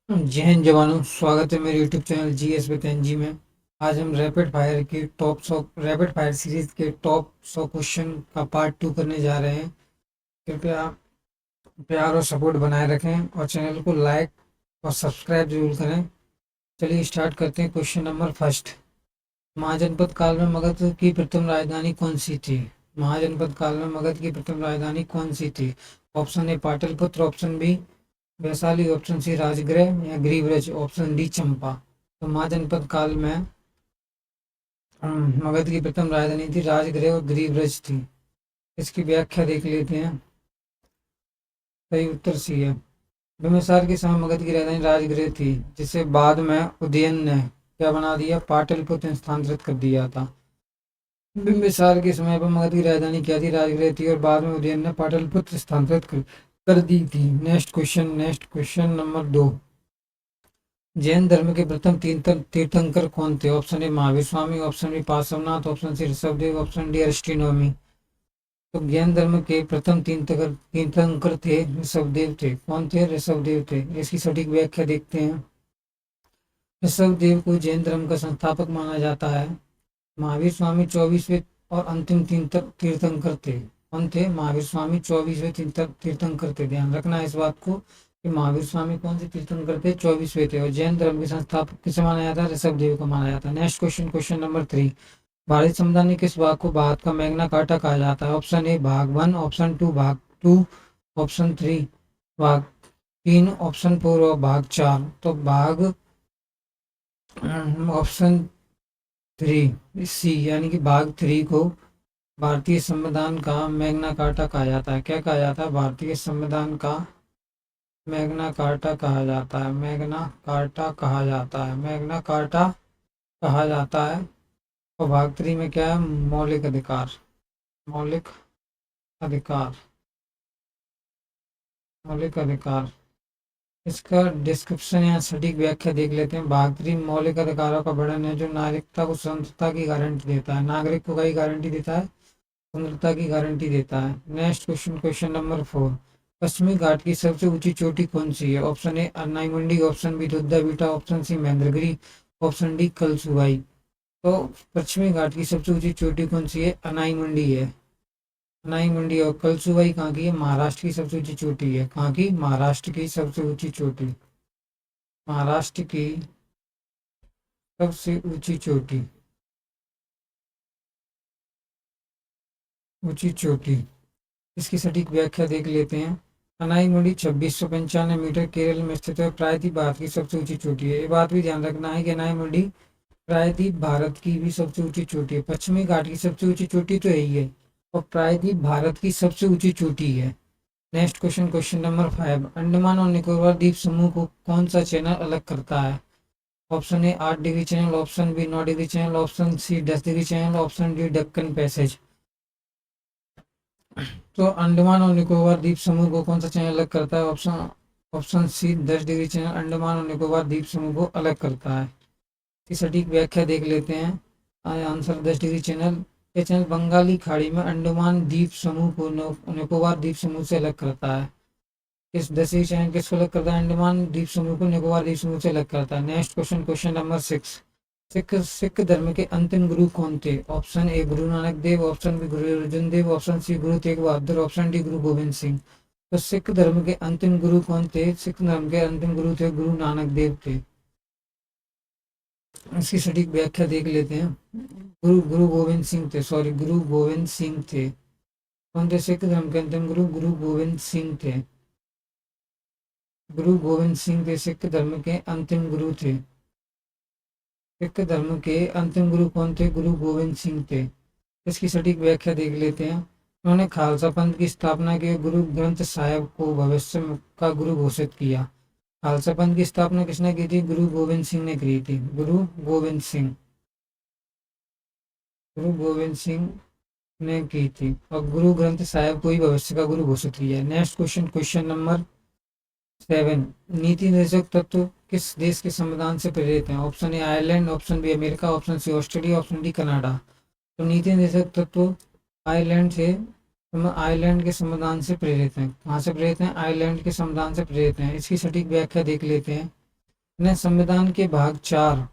जय हिंद जवानों, स्वागत है मेरे YouTube channel GS with NG में। आज हम रैपिड फायर सीरीज के टॉप 100 क्वेश्चन का पार्ट 2 करने जा रहे हैं। कृपया प्यार और सपोर्ट बनाए रखें और चैनल को लाइक और सब्सक्राइब जरूर करें। चलिए स्टार्ट करते हैं। Question number first. महाजनपद काल में मगध की प्रथम राजधानी कौन सी थी? महाजनपद काल में मगध की प्रथम राजधानी कौन सी थी? Option A Pataliputra, option B Vaishali, option C Rajgriha या ग्रीवरज, ऑप्शन डी चंपा। तो महाजनपद काल में मगध की प्रथम राजधानी थी राजगृह और ग्रीवरज थी। इसकी व्याख्या देख लेते हैं। सही उत्तर सी है। बिंबिसार के समय मगध की राजधानी राजगृह थी, जिसे बाद में उदयन ने क्या बना दिया? पाटलिपुत्र स्थानांतरित कर दिया था। बिंबिसार के समय पर मगध की राजधानी क्या थी? राजगृह थी, और बाद में उदयन ने पाटलिपुत्र स्थानांतरित कर दी थी। Next question number 2। जैन धर्म के प्रथम तीर्थंकर कौन थे? Option A Mahavir Swami, option B Parshvanath, option C Rishabhdev, option D Arishtanemi. तो जैन धर्म के प्रथम तीर्थंकर थे ऋषभदेव थे। कौन थे? ऋषभदेव थे। इसकी सटीक व्याख्या देखते हैं। ऋषभदेव को जैन धर्म का संस्थापक माना जाता है। महावीर स्वामी 24वें और अंतिम तीर्थंकर थे। कौन थे? महावीर स्वामी 24वें तीर्थंकर थे। ध्यान रखना इस बात को कि महावीर स्वामी कौन से तीर्थंकर थे? 24वें थे। और जैन धर्म के संस्थापक किसे माना जाता है? ऋषभदेव को माना जाता है। Next question, question number 3। भारतीय संविधान में किस भाग को भारत का मैग्ना कार्टा कहा जाता है? ऑप्शन ए भाग 1, ऑप्शन 2 भाग 2, ऑप्शन 3 भाग 3, ऑप्शन 4 और भाग 4। तो भाग ऑप्शन 3 सी यानी कि भाग 3 को भारतीय संविधान का मैग्ना कार्टा कहा जाता है। क्या कहा जाता है? भारतीय संविधान का मैग्ना कार्टा कहा जाता है। मैग्ना कार्टा कहा जाता है। मैग्ना कार्टा कहा जाता है। और भाग 3 में क्या है? मौलिक अधिकार। मौलिक अधिकार। मौलिक अधिकार। इसका डिस्क्रिप्शन या सटीक व्याख्या देख लेते हैं। भाग 3 मौलिक अधिकारों का वर्णन है, जो नागरिकता को स्वतंत्रता की गारंटी देता है। नागरिक को कई गारंटी देता है? स्वतंत्रता की गारंटी देता है। Next question, question number 4। पश्चिमी घाट की सबसे ऊंची चोटी कौन सी है? Option A Anamudi, option B Doddabetta, option C Mahendragiri, option D Kalsubai. तो पश्चिमी घाट की सबसे ऊंची चोटी कौन सी है? अनाई मंडी है। अनाई मंडी। और कलसुबाई कहाँ की है? महाराष्ट्र की सबसे ऊंची चोटी है। कहाँ की? महाराष्ट्र की सबसे ऊंची चोटी। महाराष्ट्र की सबसे ऊंची चोटी। ऊंची चोटी। इसकी सटीक व्याख्या देख लेते हैं। अनाई मुंडी 2695 मीटर केरल में स्थित है। प्रायद्वीप भारत की सबसे ऊंची चोटी है। ये बात भी ध्यान रखना है कि अनाई मुंडी प्रायद्वीप भारत की भी सबसे ऊंची चोटी है। पश्चिमी घाट की सबसे ऊंची चोटी तो यही है, और प्रायद्वीप भारत की सबसे ऊंची चोटी है। Next question, question number 5। Andaman और निकोबार द्वीप समूह को कौन सा चैनल अलग करता है? Option A 8 degree channel, option B 9 degree channel, option C 10 degree channel, option D Duncan passage. तो अंडमान और निकोबार द्वीप समूह को कौन सा चैनल अलग करता है? Option option C 10 degree channel Andaman और निकोबार द्वीप समूह को अलग करता है। की सटीक व्याख्या देख लेते हैं। Answer 10 degree channel. ये चैनल बंगाली खाड़ी में अंडमान द्वीप समूह को निकोबार द्वीप समूह से अलग करता है। इस 10 डिग्री चैनल किसको अलग करता है? अंडमान द्वीप समूह को निकोबार द्वीप समूह से अलग करता है। Next question, question number 6। Sikh धर्म के अंतिम गुरु कौन थे? ऑप्शन ए गुरु नानक देव, ऑप्शन बी गुरु अर्जुन देव, option C Guru Tegh Bahadur, option D गुरु गोविंद सिंह। तो सिख धर्म के अंतिम गुरु कौन थे? सिख धर्म के अंतिम गुरु थे गुरु नानक देव थे। इसकी सटीक व्याख्या देख लेते हैं। गुरु गुरु गोविंद सिंह थे। सॉरी, गुरु गोविंद सिंह थे। कौन थे सिख धर्म के अंतिम गुरु? गुरु गोविंद सिंह थे। गुरु गोविंद सिंह थे सिख धर्म के अंतिम गुरु थे। सिख धर्म के अंतिम गुरु कौन थे? गुरु गोविंद सिंह थे। इसकी सटीक व्याख्या देख लेते हैं। उन्होंने खालसा पंथ की स्थापना की, गुरु ग्रंथ साहिब को भविष्य का गुरु घोषित किया। खालसा पंथ की स्थापना किसने की थी? गुरु गोविंद सिंह ने की थी। गुरु गोविंद सिंह। गुरु गोविंद सिंह ने की थी, और गुरु ग्रंथ साहिब को ही भविष्य का गुरु घोषित किया। Next question, question number 7। नीति निर्देशक तत्व किस देश के संविधान से प्रेरित हैं? Option A Ireland, option B America, option C Australia, option D Canada. तो नीति निर्देशक तत्व आयरलैंड से आयरलैंड के संविधान से प्रेरित हैं। कहाँ से प्रेरित हैं? आयरलैंड के संविधान से प्रेरित हैं। इसकी सटीक व्याख्या देख लेते हैं। ने संविधान के भाग 4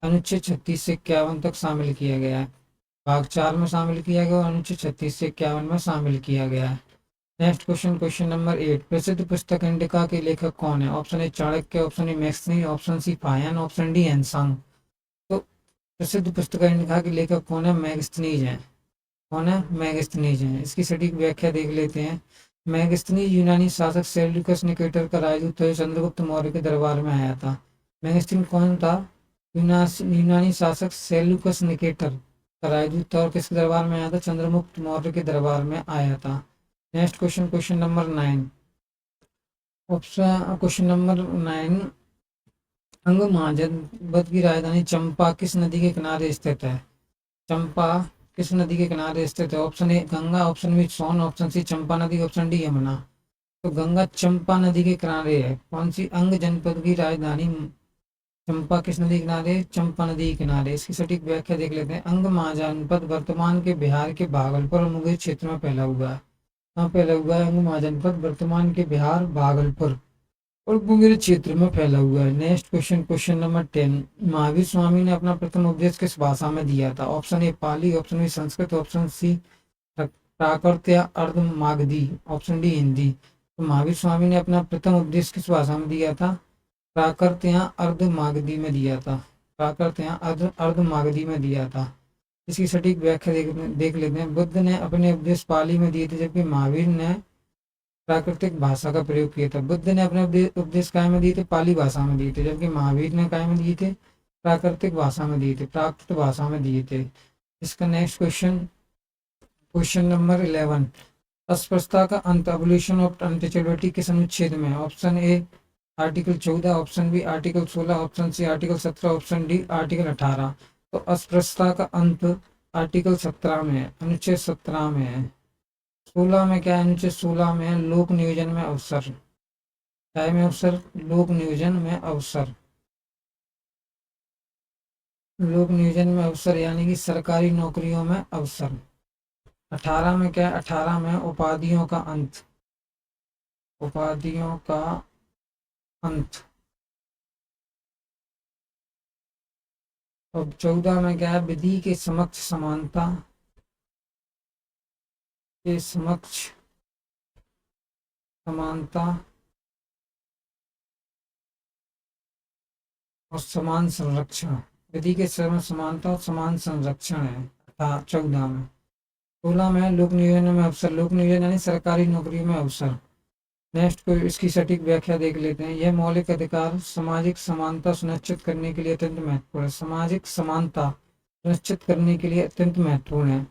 अनुच्छेद 36 से 51 तक शामिल किया गया है। भाग 4 में शामिल किया गया और अनुच्छेद 36 से 51 में शामिल किया गया है। नेक्स्ट क्वेश्चन, क्वेश्चन नंबर 8, प्रसिद्ध पुस्तक इंडिका के लेखक कौन है? Option A Chanakya, option A Megasthenes, option C Fahien, option D Xuanzang. तो प्रसिद्ध पुस्तक इंडिका के लेखक कौन है? मैगस्थनीज है। कौन है? मैगस्थनीज है। इसकी सटीक व्याख्या देख लेते हैं। मैगस्थनीज यूनानी शासक सेल्यूकस निकेटर का राजदूत था, चंद्रगुप्त मौर्य के दरबार में आया था। मैगस्थनीज कौन था? यूनानी शासक सेल्यूकस निकेटर का राजदूत था और किसके दरबार में आया था? चंद्रगुप्त मौर्य के दरबार में आया था। Next question, question number 9, option question number 9, अंग महाजनपद की राजधानी चंपा किस नदी के किनारे स्थित है? चंपा किस नदी के किनारे स्थित है? Option A Ganga, option B Son, option C Champa नदी, ऑप्शन डी यमुना। तो गंगा चंपा नदी के किनारे है। कौन सी अंग जनपद की राजधानी चंपा किस नदी किनारे? चंपा नदी के किनारे। इसकी सटीक व्याख्या देख लेते हैं। अंग महाजनपद वर्तमान के बिहार के भागलपुर और मुंगेर क्षेत्र में फैला हुआ है। कहाँ फैला हुआ है? अंग महाजनपद वर्तमान के बिहार, भागलपुर और मुंगेर क्षेत्र में फैला हुआ है। Next question, question number 10, Mahavir Swami ने अपना प्रथम उपदेश किस भाषा में दिया था? Option A Pali, option B Sanskrit, option C Prakrit या अर्ध मागधी, ऑप्शन डी हिंदी। तो महावीर स्वामी ने अपना प्रथम उपदेश किस भाषा में दिया था? प्राकृत या अर्ध मागधी में दिया था। प्राकृत या अर्ध मागधी में दिया था। इसकी सटीक व्याख्या देख लेते हैं। बुद्ध ने अपने उपदेश पाली में दिए थे, जबकि महावीर ने प्राकृतिक भाषा का प्रयोग किया था। बुद्ध ने अपने उपदेश काय में दिए थे? पाली भाषा में दिए थे, जबकि महावीर ने काय में दिए थे? प्राकृतिक भाषा में दिए थे, प्राकृत भाषा में दिए थे। इसका नेक्स्ट क्वेश्चन, क्वेश्चन नंबर 11, अस्पृश्यता का अंत, एबोलिशन ऑफ अनटचेबिलिटी किस अनुच्छेद में? Option A article 14, option B article 16, option C article 17, option D article 18। तो अस्पृश्यता का अंत आर्टिकल 17 में है, अनुच्छेद 17 में है। 16 में क्या है? अनुच्छेद 16 में है लोक नियोजन में अवसर। क्या में अवसर? लोक नियोजन में अवसर। लोक नियोजन में अवसर यानी कि सरकारी नौकरियों में अवसर। 18 में क्या है? 18 में उपाधियों का अंत। उपाधियों का अंत। और 14 में क्या है? विधि के समक्ष समानता के समक्ष समानता और समान संरक्षण। विधि के समानता और समान संरक्षण है 14 में। 16 में लोक नियोजन में अवसर। लोक नियोजन यानी सरकारी नौकरियों में अवसर। नेक्स्ट को इसकी सटीक व्याख्या देख लेते हैं। यह मौलिक अधिकार सामाजिक समानता सुनिश्चित करने के लिए अत्यंत महत्वपूर्ण है। सामाजिक समानता सुनिश्चित करने के लिए अत्यंत महत्वपूर्ण है।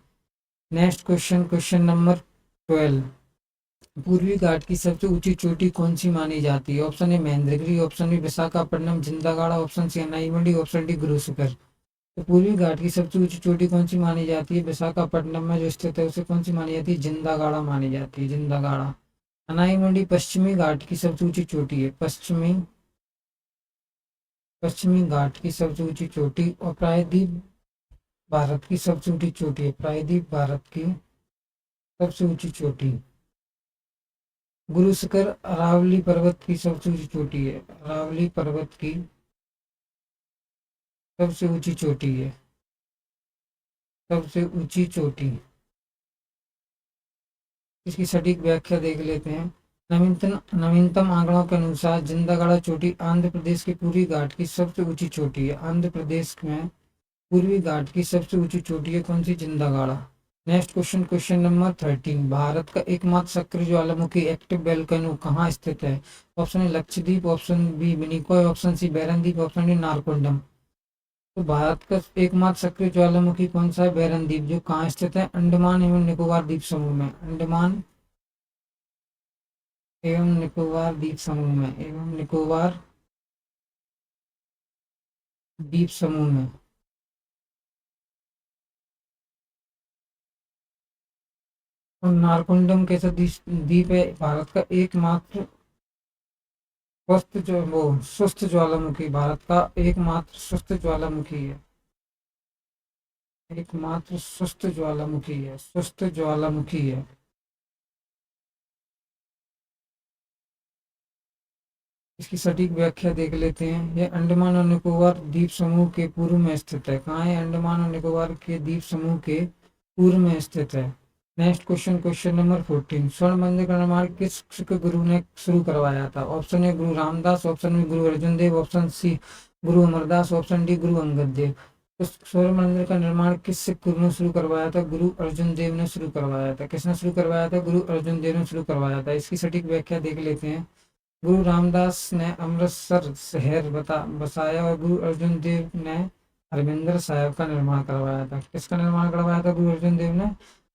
नेक्स्ट क्वेश्चन, क्वेश्चन नंबर 12, पूर्वी घाट की सबसे ऊंची चोटी कौन सी मानी जाती है? Option A Mahendragiri, option B Visakhapatnam Jindhagada, option C Anaimudi, option D Guru Shikhar. तो पूर्वी घाट की सबसे ऊंची चोटी कौन सी मानी जाती है? विशाखापट्टनम में जो स्थित है उसे कौन सी मानी जाती है? जिंदागाड़ा मानी जाती है, जिंदागाड़ा। अनाईमंडी पश्चिमी घाट की सबसे ऊंची चोटी है। पश्चिमी घाट की सबसे ऊंची चोटी। और प्रायद्वीप भारत की सबसे ऊंची चोटी है। प्रायद्वीप भारत की सबसे ऊंची चोटी। गुरु शिखर अरावली पर्वत की सबसे ऊंची चोटी है। अरावली पर्वत की सबसे ऊंची चोटी है। सबसे ऊंची चोटी। इसकी सटीक व्याख्या देख लेते हैं। नवीनतम आंकड़ों के अनुसार जिंदागढ़ा चोटी आंध्र प्रदेश के पूर्वी घाट की सबसे ऊंची चोटी है। आंध्र प्रदेश में पूर्वी घाट की सबसे ऊंची चोटी है कौन सी? Jindhagada. Next question, question number 13, Bharat का एकमात्र सक्रिय ज्वालामुखी एक्टिव वोल्केनो कहाँ स्थित है? Option A Lakshadweep, option B Minicoy, option C बैरनद्वीप, ऑप्शन डी नारकोंडम। तो भारत का एकमात्र सक्रिय ज्वालामुखी कौन सा है? बैरनद्वीप। जो कहाँ स्थित है? अंडमान एवं निकोबार द्वीप समूह में। अंडमान एवं निकोबार द्वीप समूह में। एवं निकोबार द्वीप समूह में। और नारकोंडम कैसा द्वीप है? भारत का एकमात्र स्वस्थ ज्वालामुखी। भारत का एकमात्र स्वस्थ ज्वालामुखी है। एकमात्र स्वस्थ ज्वालामुखी है। स्वस्थ ज्वालामुखी है। इसकी सटीक व्याख्या देख लेते हैं। यह अंडमान और निकोबार द्वीप समूह के पूर्व में स्थित है। कहाँ है? अंडमान और निकोबार के द्वीप समूह के पूर्व में स्थित है। Next question, question number 14। स्वर्ण मंदिर का निर्माण किस सिख गुरु ने शुरू करवाया था? ऑप्शन ए गुरु रामदास, ऑप्शन बी गुरु अर्जुन देव, ऑप्शन सी गुरु अमरदास, ऑप्शन डी गुरु अंगद देव। तो स्वर्ण मंदिर का निर्माण किस सिख गुरु ने शुरू करवाया था? गुरु अर्जुन देव ने शुरू करवाया था। किसने शुरू करवाया था? गुरु अर्जुन देव ने शुरू करवाया था। इसकी सटीक व्याख्या देख लेते हैं। गुरु रामदास ने अमृतसर शहर बसाया और गुरु अर्जुन देव ने हरमिंदर साहिब का निर्माण करवाया था। किसका निर्माण करवाया था? गुरु अर्जुन देव ने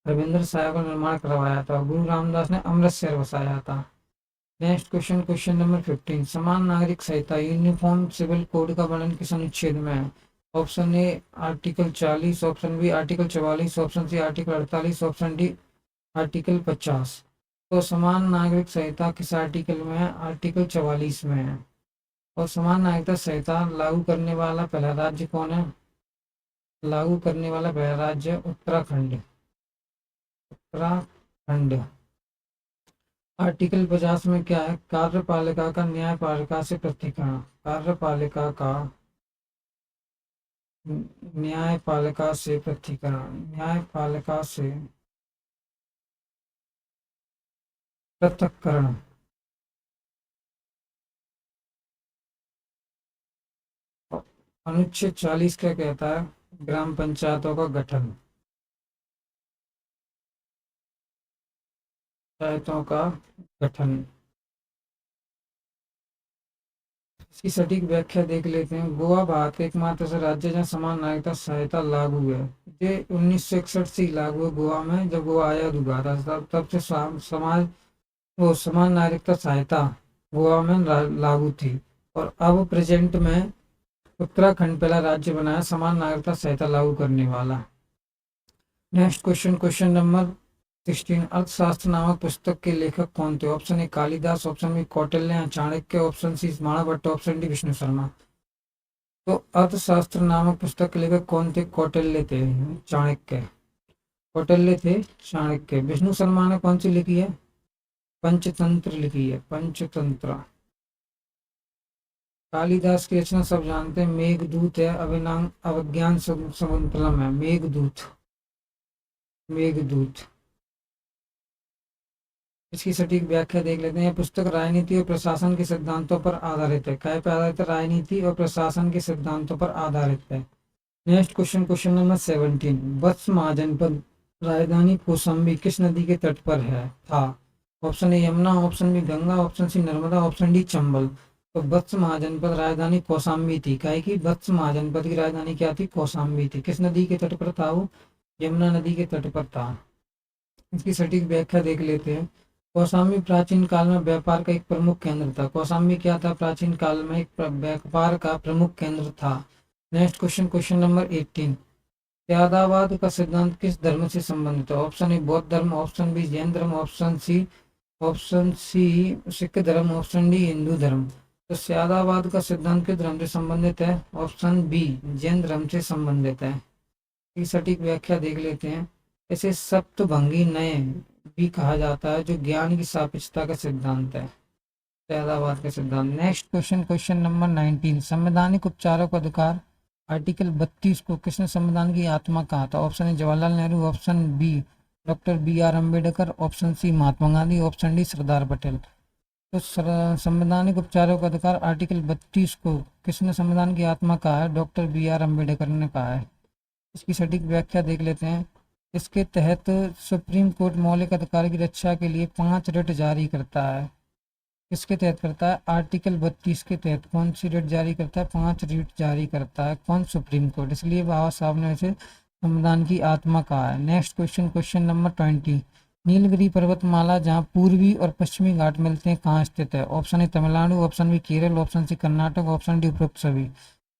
हरमिंदर साहिब का निर्माण करवाया था। गुरु रामदास ने अमृतसर बसाया था। Next question, question number 15। समान नागरिक संहिता यूनिफॉर्म सिविल कोड का वर्णन किस अनुच्छेद में है? Option A article 40, option B article 44, option C article 48, option D article 50। तो समान नागरिक संहिता किस आर्टिकल में है? आर्टिकल 44 में है। और समान नागरिकता संहिता लागू करने वाला पहला राज्य कौन है? लागू करने वाला पहला राज्य उत्तराखंड। उत्तराखंड। आर्टिकल 50 में क्या है? कार्यपालिका का न्यायपालिका से पृथक्करण। कार्यपालिका का न्यायपालिका से पृथक्करण। न्यायपालिका से पृथक्करण। अनुच्छेद 40 क्या कहता है? ग्राम पंचायतों का गठन। पंचायतों का गठन। इसकी सटीक व्याख्या देख लेते हैं। गोवा भारत का एकमात्र ऐसा राज्य है जहाँ समान नागरिकता संहिता लागू है। ये 1961 से ही लागू है गोवा में। जब गोवा आजाद हुआ था तब से समाज वो समान नागरिकता संहिता गोवा में लागू थी। और अब प्रेजेंट में उत्तराखंड पहला राज्य बना है समान नागरिकता संहिता लागू करने वाला। Next question, question number 16। Arthashastra नामक पुस्तक के लेखक कौन थे? Option A Kalidas, option B Kautilya Chanakya, option C Banabhatta, option D Vishnu Sharma. तो अर्थशास्त्र नामक पुस्तक के लेखक कौन थे? कौटिल्य थे, चाणक्य। कौटिल्य थे, चाणक्य। विष्णु शर्मा ने कौन सी लिखी है? पंचतंत्र लिखी है, पंचतंत्र। कालिदास की रचना सब जानते हैं, मेघदूत है, अभिनव अवज्ञान शकुंतलम है। मेघदूत, मेघदूत। इसकी सटीक व्याख्या देख लेते हैं। यह पुस्तक राजनीति और प्रशासन के सिद्धांतों पर आधारित है। क्या पे आधारित है? राजनीति और प्रशासन के सिद्धांतों पर आधारित है। Next question, question number 17। Vatsa महाजनपद राजधानी कौशाम्बी किस नदी के तट पर है था? Option A Yamuna, option B Ganga, option C Narmada, option D Chambal. तो वत्स महाजनपद राजधानी कौशाम्बी थी। क्या कि वत्स महाजनपद की राजधानी क्या थी? कौशाम्बी थी। किस नदी के तट पर था वो? यमुना नदी के तट पर था। इसकी सटीक व्याख्या देख लेते हैं। कौशाम्बी प्राचीन काल में व्यापार का एक प्रमुख केंद्र था। कौशाम्बी क्या था? प्राचीन काल में एक व्यापार का प्रमुख केंद्र था। Next question, question number 18। त्यादावाद का सिद्धांत किस धर्म से संबंधित है? ऑप्शन ए बौद्ध धर्म, ऑप्शन बी जैन धर्म, ऑप्शन सी सिख धर्म, ऑप्शन डी हिंदू धर्म। तो त्यादावाद का सिद्धांत किस धर्म से संबंधित है? ऑप्शन बी जैन धर्म से संबंधित है। की सटीक व्याख्या देख लेते हैं। इसे सप्तभंगी नय भी कहा जाता है जो ज्ञान की सापेक्षता का सिद्धांत है, त्यादावाद का सिद्धांत। Next question, question number 19। संवैधानिक उपचारों का अधिकार आर्टिकल 32 को किसने संविधान की आत्मा कहा था? Option A Jawaharlal Nehru, option B doctor B R. Ambedkar, option C Mahatma Gandhi, option D Sardar Patel. तो संवैधानिक उपचारों का अधिकार आर्टिकल 32 को किसने संविधान की आत्मा कहा है? Doctor B R. अम्बेडकर ने कहा है। इसकी सटीक व्याख्या देख लेते हैं। इसके तहत सुप्रीम कोर्ट मौलिक अधिकार की रक्षा के लिए 5 रिट जारी करता है। किसके तहत करता है? आर्टिकल 32 के तहत कौन सी रिट जारी करता है? 5 रिट जारी करता है। कौन? Supreme court. इसलिए बाबा साहब ने इसे संविधान की आत्मा कहा है। Next question, question number 20। Nilgiri पर्वतमाला जहाँ पूर्वी और पश्चिमी घाट मिलते हैं कहाँ स्थित है? Option A Tamil Nadu, option B Kerala, option C Karnataka, option D उपरोक्त सभी।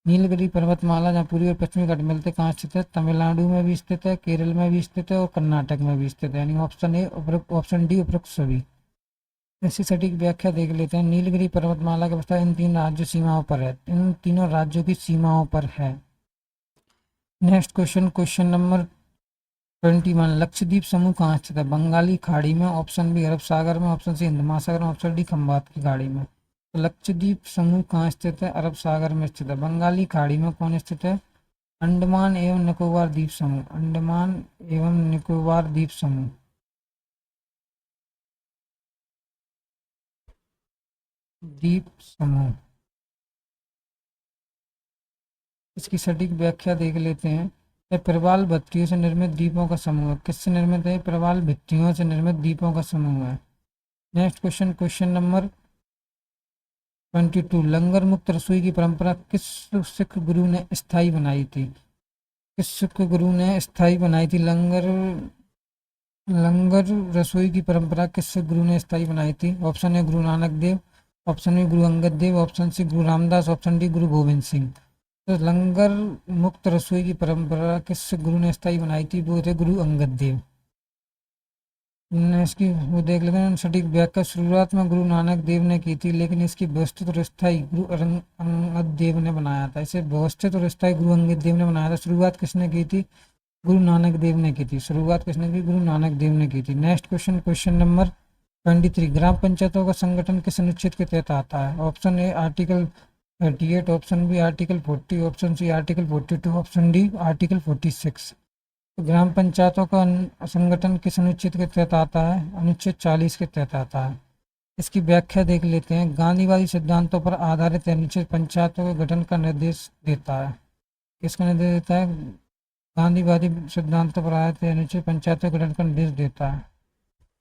नीलगिरी पर्वतमाला जहाँ पूर्वी और पश्चिमी घाट मिलते कहाँ स्थित है? तमिलनाडु में भी स्थित है, केरल में भी स्थित है और कर्नाटक में भी स्थित है। यानी ऑप्शन ए उपरोक्त, ऑप्शन डी उपरोक्त सभी। इसकी सटीक व्याख्या देख लेते हैं। नीलगिरी पर्वतमाला का विस्तार इन 3 राज्य सीमाओं पर है, इन तीनों राज्यों की सीमाओं पर है। Next question, question number 21। Lakshadweep समूह कहाँ स्थित है? बंगाली खाड़ी में, ऑप्शन बी अरब सागर में, ऑप्शन सी हिंद महासागर में, ऑप्शन डी खंबात की खाड़ी में। तो लक्षद्वीप समूह कहाँ स्थित है? अरब सागर में स्थित है। बंगाली खाड़ी में कौन स्थित है? अंडमान एवं निकोबार द्वीप समूह, अंडमान एवं निकोबार द्वीप समूह। द्वीप समूह, इसकी सटीक व्याख्या देख लेते हैं। यह प्रवाल भित्तियों से निर्मित द्वीपों का समूह है। किससे निर्मित है? प्रवाल भित्तियों से निर्मित द्वीपों का समूह है। Next question, question number 22। लंगर मुक्त रसोई की परंपरा किस सिख गुरु ने स्थायी बनाई थी? किस सिख गुरु ने स्थायी बनाई थी लंगर लंगर रसोई की परंपरा किस सिख गुरु ने स्थायी बनाई थी? ऑप्शन ए Guru Nanak Dev, option B Guru Angad Dev, option C गुरु रामदास, ऑप्शन डी गुरु गोविंद सिंह। तो लंगर मुक्त रसोई की परंपरा किस गुरु ने स्थायी बनाई थी? वो थे गुरु अंगद देव। इसकी वो देख लेते हैं सटीक व्याख्या। शुरुआत में गुरु नानक देव ने की थी, लेकिन इसकी व्यवस्थित और स्थायी गुरु अंगद देव ने बनाया था। इसे व्यवस्थित और स्थायी गुरु अंगद देव ने बनाया था। शुरुआत किसने की थी? गुरु नानक देव ने की थी। शुरुआत किसने की? गुरु नानक देव ने की थी। Next question, question number 23। ग्राम पंचायतों का संगठन किस अनुच्छेद के तहत आता है? Option A article 38, option B article 40, option C article 42, option D article 46। तो ग्राम पंचायतों का संगठन किस अनुच्छेद के तहत आता है? अनुच्छेद 40 के तहत आता है। इसकी व्याख्या देख लेते हैं। गांधीवादी सिद्धांतों पर आधारित अनुच्छेद पंचायतों के गठन का निर्देश देता है। किसका निर्देश देता है? गांधीवादी सिद्धांतों पर आधारित अनुच्छेद पंचायतों के गठन का निर्देश देता है।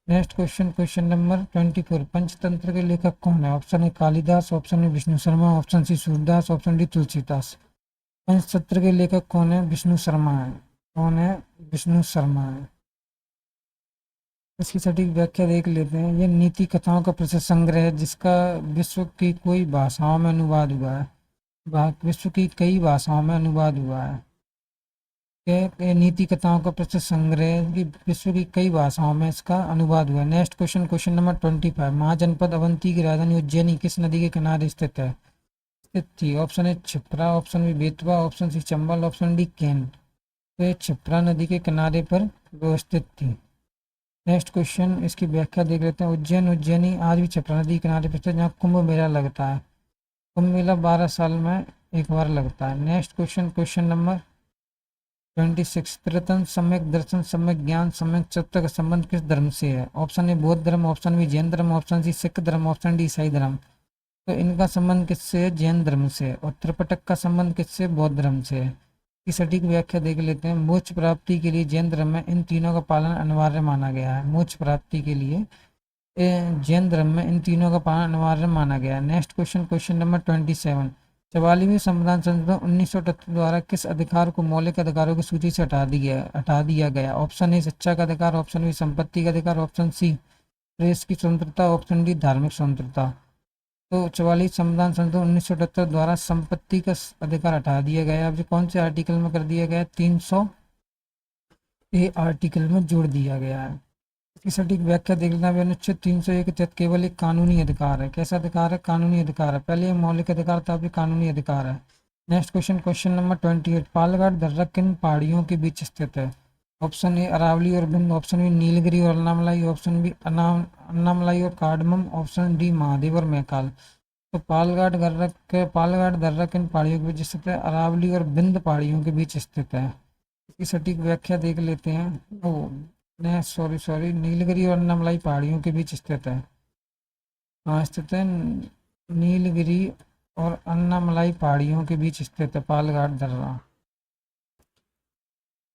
Next question, question number 24। Panchatantra के लेखक कौन है? Option A Kalidas, option A Vishnu Sharma, option C Surdas, option D Tulsidas. Panchatantra के लेखक कौन है? विष्णु शर्मा है। कौन है? विष्णु शर्मा है। इसकी सटीक व्याख्या देख लेते हैं। यह नीति कथाओं का प्रसिद्ध संग्रह है, जिसका विश्व की कोई भाषाओं में अनुवाद हुआ है। विश्व की कई भाषाओं में अनुवाद हुआ है। नीति कथाओं का प्रसिद्ध संग्रह की विश्व की कई भाषाओं में इसका अनुवाद हुआ है। Next question, question number 25। महाजनपद अवंती की राजधानी उज्जैनी किस नदी के किनारे स्थित है? स्थित थी। Option A Kshipra, option B Betwa, option C Chambal, option D Ken. तो ये क्षिप्रा नदी के किनारे पर व्यवस्थित थी। नेक्स्ट क्वेश्चन, इसकी व्याख्या देख लेते हैं। उज्जैनी आज भी क्षिप्रा नदी के किनारे पर स्थित, जहाँ कुंभ मेला लगता है। कुंभ मेला 12 साल में एक बार लगता है। Next question, question number 26। त्रितन सम्यक दर्शन सम्यक ज्ञान सम्यक तत्व का संबंध किस धर्म से है? ऑप्शन ए बौद्ध धर्म, ऑप्शन बी जैन धर्म, ऑप्शन सी सिख धर्म, ऑप्शन डी ईसाई धर्म। तो इनका संबंध किससे है? जैन धर्म से। और त्रिपिटक का संबंध किससे? बौद्ध धर्म से। की सटीक व्याख्या देख लेते हैं। मोक्ष प्राप्ति के लिए जैन धर्म में इन तीनों का पालन अनिवार्य माना गया है। मोक्ष प्राप्ति के लिए जैन धर्म में इन तीनों का पालन अनिवार्य माना गया है। Next question, question number 27। 44वें संविधान संशोधन 1978 द्वारा किस अधिकार को मौलिक अधिकारों की सूची से हटा दिया गया? ऑप्शन ए शिक्षा का अधिकार, ऑप्शन बी संपत्ति का अधिकार, ऑप्शन सी प्रेस की स्वतंत्रता, ऑप्शन डी धार्मिक स्वतंत्रता। तो 44 संविधान संशोधन 1978 द्वारा संपत्ति का अधिकार हटा दिया गया। अब कौन से आर्टिकल में कर दिया गया? 300 ए आर्टिकल में जोड़ दिया गया है। इसकी सटीक व्याख्या देख लेना। अनुच्छेद 301 के तहत केवल एक कानूनी अधिकार है। कैसा अधिकार है? कानूनी अधिकार है। पहले मौलिक अधिकार था, अभी कानूनी अधिकार है। Next question, question number 28। Palghat दर्रा किन पहाड़ियों के बीच स्थित है? ऑप्शन ए अरावली और बिंद, ऑप्शन बी नीलगिरी और अन्नामलाई, ऑप्शन बी अन्नामलाई और कार्डमम, ऑप्शन डी महादेव और मैकाल। तो पालघाट दर्रा किन पहाड़ियों के बीच स्थित है? अरावली और बिंद पहाड़ियों के बीच स्थित है। इसकी सटीक व्याख्या देख लेते हैं। सॉरी नीलगिरी और अन्नामलाई पहाड़ियों के बीच स्थित है। कहाँ स्थित है? नीलगिरी और अन्नामलाई पहाड़ियों के बीच स्थित है पालघाट दर्रा।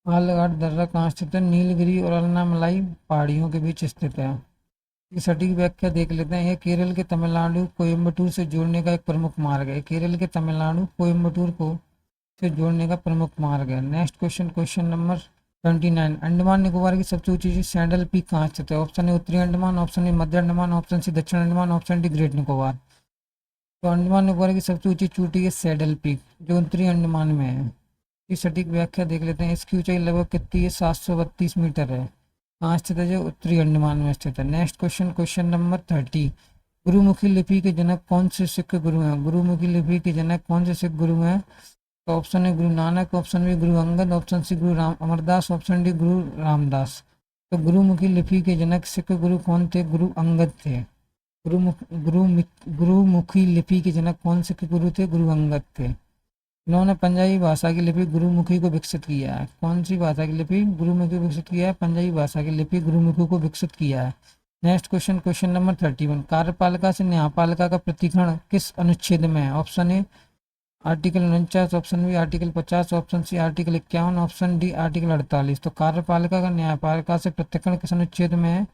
पालघाट दर्रा कहाँ स्थित है? नीलगिरी और अन्नामलाई पहाड़ियों के बीच स्थित है। सटीक व्याख्या देख लेते हैं। यह केरल के तमिलनाडु कोयम्बटूर से जोड़ने का एक प्रमुख मार्ग है। केरल के तमिलनाडु कोयम्बटूर को से जोड़ने का प्रमुख मार्ग है। Next question, question number 29। Andaman Nicobar की सबसे ऊंची चीज सैंडल पीक कहाँ स्थित है? ऑप्शन ए उत्तरी अंडमान, ऑप्शन ए मध्य अंडमान, ऑप्शन सी दक्षिण Andaman, option D great Nicobar. तो अंडमान निकोबार की सबसे ऊंची चोटी है सैडल पीक, जो उत्तरी अंडमान में है। इसकी सटीक व्याख्या देख लेते हैं। इसकी ऊंचाई लगभग कितनी है? 732 मीटर है। कहाँ स्थित है? जो उत्तरी अंडमान में स्थित है। Next question, question number 30। Gurmukhi लिपि के जनक कौन से सिख गुरु हैं? गुरुमुखी लिपि के जनक कौन से सिख गुरु हैं? तो ऑप्शन है Guru Nanak, option B Guru Angad, option C गुरु राम अमरदास, ऑप्शन डी गुरु रामदास। तो गुरुमुखी लिपि के जनक सिख गुरु कौन थे? गुरु अंगद थे। गुरुमुखी लिपि के जनक कौन से गुरु थे? गुरु अंगद थे। इन्होंने पंजाबी भाषा की लिपि गुरुमुखी को विकसित किया है। कौन सी भाषा की लिपि? गुरुमुखी को विकसित किया है। पंजाबी भाषा की लिपि गुरुमुखी को विकसित किया है। Next question, question number 31। कार्यपालिका से न्यायपालिका का प्रतिगण किस अनुच्छेद में है? Option A article 49, option B article 50, option C article 51, option D article 48। तो कार्यपालिका का न्यायपालिका से प्रतिगण किस अनुच्छेद में है?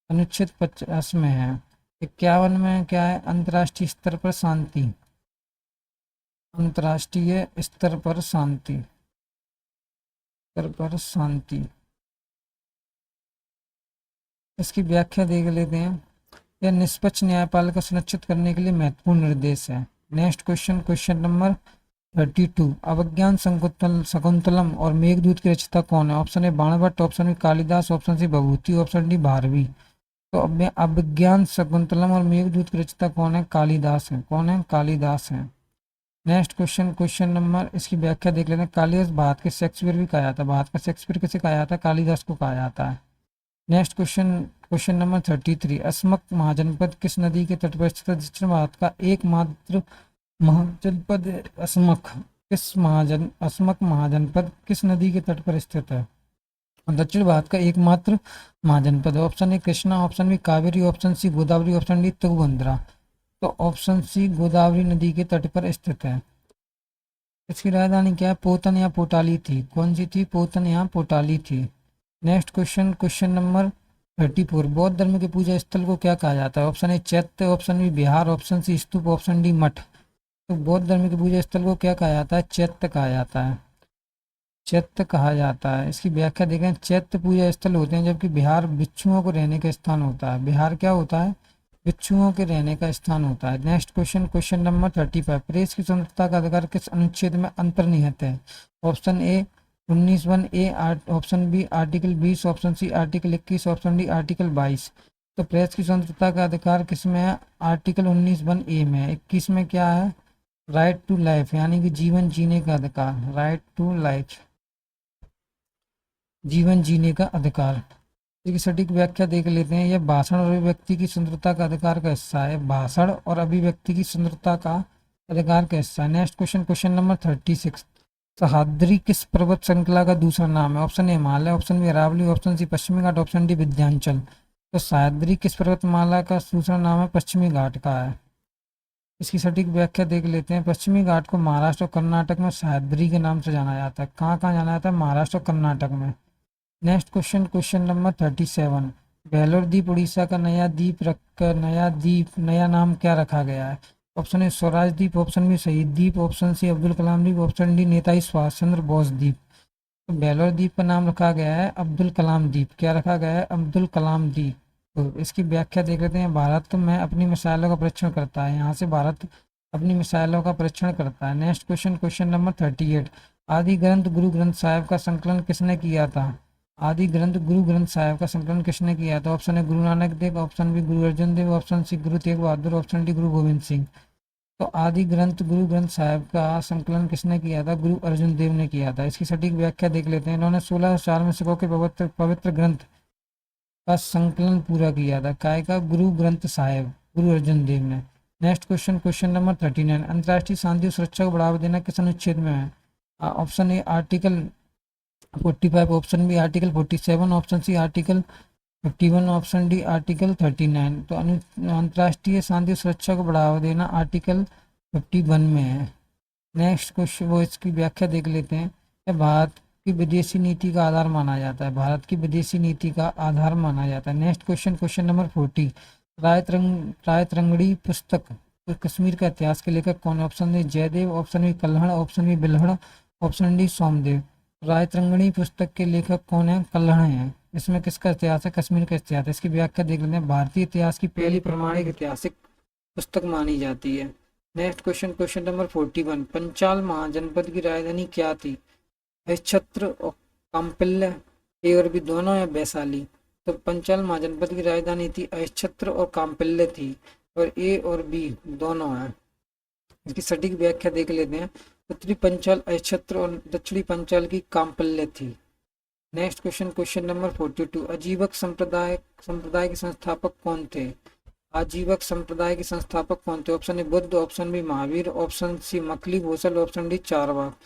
अनुच्छेद 50 में है। 51 में क्या है? अंतर्राष्ट्रीय स्तर पर शांति। अंतर्राष्ट्रीय स्तर पर शांति, स्तर पर शांति। इसकी व्याख्या देख लेते हैं। यह निष्पक्ष न्यायपालिका सुनिश्चित करने के लिए महत्वपूर्ण निर्देश है। Next question, question number 32। Abhijnana Shakuntalam और मेघदूत की रचयिता कौन है? Option A Banabhatta, option B Kalidas, option C Bhavabhuti, option D Bharavi. तो अभिज्ञान शकुंतलम और मेघदूत की रचयिता कौन है? कालिदास है। कौन है? कालिदास है। नेक्स्ट क्वेश्चन, क्वेश्चन नंबर, इसकी व्याख्या देख लेते हैं। कालिदास भारत के शेक्सपियर भी कहा जाता है। भारत का शेक्सपियर किसे कहा जाता है? कालिदास को कहा जाता है। Next question, question number 33। Ashmaka महाजनपद किस नदी के तट पर स्थित है? दक्षिण भारत का एकमात्र महाजनपद अस्मक महाजनपद किस नदी के तट पर स्थित है? दक्षिण भारत का एकमात्र महाजनपद। Option A Krishna, option B Kaveri, option C Godavari, option D Tungabhadra. तो ऑप्शन सी गोदावरी नदी के तट पर स्थित है। इसकी राजधानी क्या है? पोतन या पोटाली थी। कौन सी थी? पोतन या पोटाली थी। Next question, question number 34। बौद्ध धर्म के पूजा स्थल को क्या कहा जाता है? ऑप्शन ए चैत्य, ऑप्शन बी विहार, ऑप्शन सी स्तूप, ऑप्शन डी मठ। तो बौद्ध धर्म के पूजा स्थल को क्या कहा जाता है? चैत्य कहा जाता है। चैत्य कहा जाता है। इसकी व्याख्या देखें। चैत्य पूजा स्थल होते हैं, जबकि विहार बिच्छुओं को रहने का स्थान होता है। विहार क्या होता है? बिच्छुओं के रहने का स्थान होता है। Next question, question number 35। Press की स्वतंत्रता का अधिकार किस अनुच्छेद में अंतर्निहित है? Option A 19(1)(a), option B article 20, option C article 21, option D article 22। तो प्रेस की स्वतंत्रता का अधिकार किस में है? आर्टिकल 19(1)(a) में। 21 में क्या है? राइट टू लाइफ, यानी कि जीवन जीने का अधिकार। राइट टू लाइफ, जीवन जीने का अधिकार। इसकी सटीक व्याख्या देख लेते हैं। यह भाषण और अभिव्यक्ति की स्वतंत्रता का अधिकार का हिस्सा है। भाषण और अभिव्यक्ति की स्वतंत्रता का अधिकार का हिस्सा है। Next question, question number 36। Sahyadri किस पर्वत श्रृंखला का दूसरा नाम है? Option A Himalaya, option B Aravalli, option C पश्चिमी घाट, ऑप्शन डी विंध्याचल। तो सह्याद्री किस पर्वतमाला का दूसरा नाम है? पश्चिमी घाट का है। इसकी सटीक व्याख्या देख लेते हैं। पश्चिमी घाट को महाराष्ट्र और कर्नाटक में सह्याद्री के नाम से जाना जाता है। कहाँ कहाँ जाना जाता है? महाराष्ट्र और कर्नाटक में। Next question, question number 37। Wheeler द्वीप उड़ीसा का नया नाम क्या रखा गया है? ऑप्शन ए स्वराज द्वीप, ऑप्शन बी शहीद द्वीप, ऑप्शन सी अब्दुल कलाम द्वीप, ऑप्शन डी नेताजी सुभाष चंद्र बोस द्वीप। तो वेलोर द्वीप का नाम रखा गया है अब्दुल कलाम द्वीप। क्या रखा गया है? अब्दुल कलाम द्वीप। तो इसकी व्याख्या देख लेते हैं। भारत में अपनी मिसाइलों का परीक्षण करता है। यहाँ से भारत अपनी मिसाइलों का परीक्षण करता है। Next question, question number 38। आदि ग्रंथ गुरु ग्रंथ साहिब का संकलन किसने किया था? आदि ग्रंथ गुरु ग्रंथ साहिब का संकलन किसने किया था? ऑप्शन है गुरु नानक देव, ऑप्शन बी गुरु अर्जुन देव, option C Guru Tegh Bahadur, option D गुरु गोविंद सिंह। तो आदि ग्रंथ गुरु ग्रंथ साहिब का संकलन किसने किया था? गुरु अर्जुन देव ने किया था। इसकी सटीक व्याख्या देख लेते हैं। इन्होंने 1604 में सिखों के पवित्र ग्रंथ का संकलन पूरा किया था। काय का? गुरु ग्रंथ साहिब, गुरु अर्जुन देव ने। Next question, question number 39। अंतर्राष्ट्रीय शांति और सुरक्षा को बढ़ावा देना किस अनुच्छेद में है? Option A article 45, option B article 47, option C article 51, option D article 39। तो अंतर्राष्ट्रीय शांति और सुरक्षा को बढ़ावा देना आर्टिकल 51 में है। नेक्स्ट क्वेश्चन, वो इसकी व्याख्या देख लेते हैं। यह भारत की विदेशी नीति का आधार माना जाता है। भारत की विदेशी नीति का आधार माना जाता है। Next question, question number 40। Rajatarangini पुस्तक कश्मीर का इतिहास के लेखक कौन है? Option A Jayadeva, option B Kalhana, option B Bilhana, option D Somadeva. Rajatarangini पुस्तक के लेखक कौन है? कल्हड़ हैं। इसमें किसका इतिहास है? कश्मीर का इतिहास है। इसकी व्याख्या देख लेते हैं। भारतीय इतिहास की पहली प्रमाणिक ऐतिहासिक पुस्तक मानी जाती है। Next question, question number 41। Panchala महाजनपद की राजधानी क्या थी? छत्र और काम्पिल्य, ए और बी दोनों, या वैशाली? तो पंचाल महाजनपद की राजधानी थी अक्षत्र और काम्पिल्य थी, और ए और बी दोनों है। इसकी सटीक व्याख्या देख लेते हैं। उत्तरी पंचाल अक्षत्र और दक्षिणी पंचाल की काम्पिल्य थी। Next question, question number 42। अजीवक संप्रदाय के संस्थापक कौन थे? आजीवक संप्रदाय के संस्थापक कौन थे? Option A Buddha, option B Mahavir, option C Makkhali Gosala, option D Charvaka.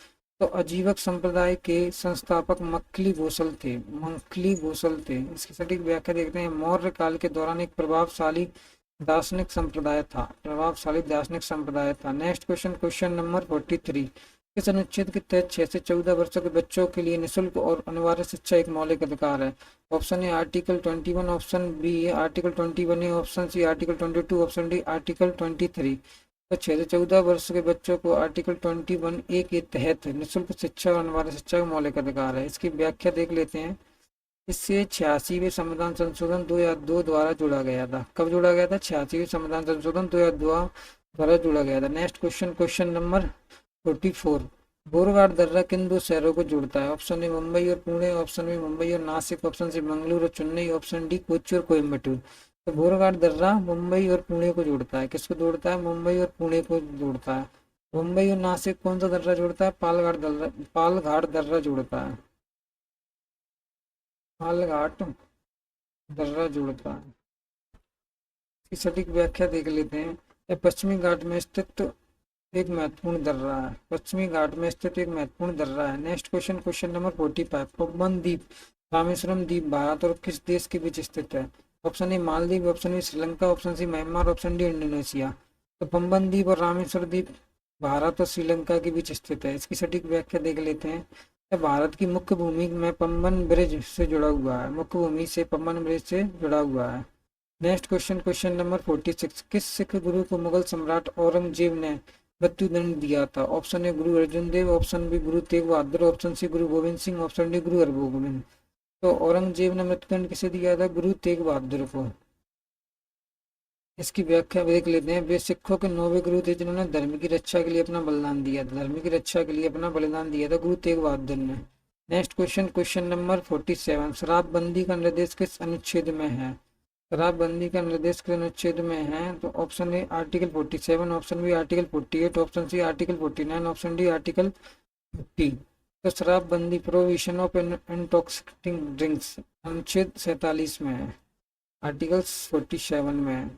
तो आजीवक संप्रदाय के संस्थापक मक्खली गोसल थे, मक्खली गोसल थे। इसकी सटीक व्याख्या देखते हैं। मौर्य काल के दौरान एक प्रभावशाली दार्शनिक संप्रदाय था, प्रभावशाली दार्शनिक संप्रदाय था। Next question, question number 43। इस अनुच्छेद के तहत 6 से 14 वर्षों के बच्चों के लिए निःशुल्क और अनिवार्य शिक्षा एक मौलिक अधिकार है। Option A article 21, option B article 21 A, option C article 22, option D article 23। तो 6 से 14 वर्ष के बच्चों को आर्टिकल 21 ए के तहत निःशुल्क शिक्षा और अनिवार्य शिक्षा का मौलिक अधिकार है। इसकी व्याख्या देख लेते हैं। इससे 86वें संविधान संशोधन 2002 द्वारा जुड़ा गया था। कब जुड़ा गया था? 86वें संविधान संशोधन 2002 द्वारा जुड़ा गया था। Next question, question number 44। Borghat दर्रा किन दो शहरों को जोड़ता है? ऑप्शन ए मुंबई और पुणे, ऑप्शन बी मुंबई और नासिक, ऑप्शन सी मंगलुरु और चेन्नई, ऑप्शन डी कोच्चि और कोयम्बटूर। तो बोरघाट दर्रा मुंबई और पुणे को जोड़ता है। किसको जोड़ता है? मुंबई और पुणे को जोड़ता है। मुंबई और नासिक कौन सा दर्रा जोड़ता है? पालघाट दर्रा जोड़ता है। पालघाट दर्रा जोड़ता है। इसकी सटीक व्याख्या देख लेते हैं। यह पश्चिमी घाट में स्थित एक महत्वपूर्ण दर्रा है। पश्चिमी घाट में स्थित एक महत्वपूर्ण दर्रा है। Next question, question number 45। Pamban द्वीप, रामेश्वरम द्वीप भारत और किस देश के बीच स्थित है? Option A Maldives, option B Sri Lanka, option C Myanmar, option D Indonesia. तो पम्बन द्वीप और रामेश्वर द्वीप भारत और श्रीलंका के बीच स्थित है। इसकी सटीक व्याख्या देख लेते हैं। यह भारत की मुख्य भूमि में पम्बन ब्रिज से जुड़ा हुआ है। मुख्य भूमि से पम्बन ब्रिज से जुड़ा हुआ है। Next question, question number 46। किस सिख गुरु को मुगल सम्राट औरंगजेब ने मृत्युदंड दिया था? ऑप्शन ए गुरु अर्जुन देव, option B Guru Tegh Bahadur, option C गुरु गोविंद सिंह, ऑप्शन डी गुरु हरगोबिंद। तो औरंगजेब ने मृत्युदंड किसे दिया था? गुरु तेग बहादुर को। इसकी व्याख्या देख लेते हैं। वे सिखों के 9वें गुरु थे जिन्होंने धर्म की रक्षा के लिए अपना बलिदान दिया था। धर्म की रक्षा के लिए अपना बलिदान दिया था गुरु तेग बहादुर ने। Next question, question number 47। शराबबंदी का निर्देश किस अनुच्छेद में है? शराबबंदी का निर्देश किस अनुच्छेद में है? तो option A article 47, option B article 48, option C article 49, option D article 50। तो शराबबंदी प्रोहिबिशन ऑफ इंटॉक्सिकेटिंग ड्रिंक्स अनुच्छेद 47 में है, आर्टिकल 47 में है।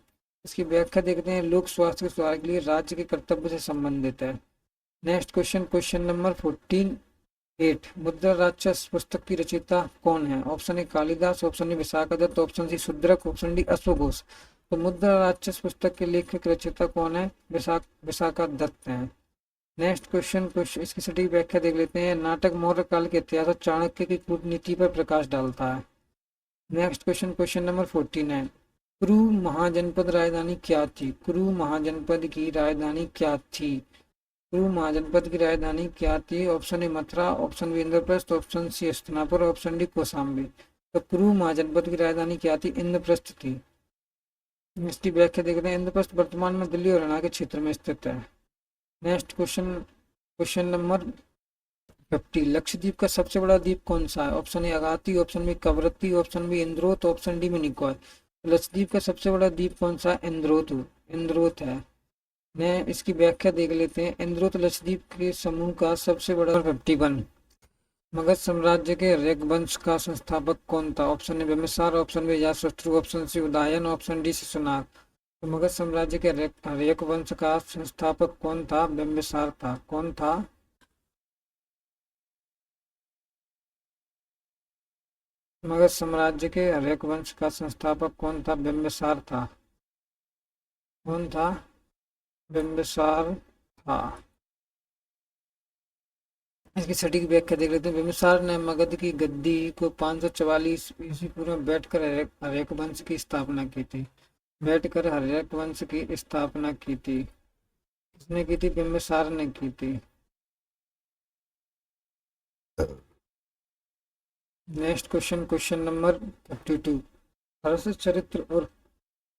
इसकी व्याख्या देखते हैं। लोक स्वास्थ्य के सुधार के लिए राज्य के कर्तव्य से संबंधित है। Next question, question number 48। Mudra Rakshasa पुस्तक की रचयिता कौन है? Option A Kalidas, option A Vishakha Datta, option C Shudrak, option D अश्वघोष। तो मुद्रा राक्षस पुस्तक के लेखक रचयिता कौन है? विशाखा दत्त है। नेक्स्ट क्वेश्चन, इसकी सटीक व्याख्या देख लेते हैं। नाटक मौर्य काल के इतिहास और चाणक्य की कूटनीति पर प्रकाश डालता है। Next question, question number 49। कुरु महाजनपद राजधानी क्या थी? कुरु महाजनपद की राजधानी क्या थी? कुरु महाजनपद की राजधानी क्या थी? Option A Mathura, option B Indraprastha, option C Hastinapur, option D Kaushambi. तो कुरु महाजनपद की राजधानी क्या थी? इंद्रप्रस्थ थी। इसकी व्याख्या देखते हैं। इंद्रप्रस्थ वर्तमान में दिल्ली और हरियाणा के क्षेत्र में स्थित है। Next question, question number 50। Lakshadweep का सबसे बड़ा द्वीप कौन सा है? Option A Agatti, option B Kavaratti, option B Androth, option D Minicoy. Lakshadweep का सबसे बड़ा द्वीप कौन सा? इंद्रोत है। मैं इसकी व्याख्या देख लेते हैं। इंद्रोत लक्षद्वीप के समूह का सबसे बड़ा 51। मगध साम्राज्य के रैकवंश का संस्थापक कौन था? Option A Bimbisara, option B Ajatashatru, option C Udayan, option D Shishunaga. तो मगध साम्राज्य के रैकवंश का संस्थापक कौन था? बिम्बिसार था। कौन था? मगध साम्राज्य के रैकवंश का संस्थापक कौन था? बिम्बिसार था। कौन था? बिम्बिसार था। इसकी सटीक व्याख्या देख लेते हैं। बिम्बिसार ने मगध की गद्दी को 544 ईस्वी पूर्व में बैठकर हर्यक वंश की स्थापना की थी। बैठकर हर्यक वंश की स्थापना की थी। किसने की थी? बिम्बिसार ने की थी। Next question, question number 52। Harshacharita और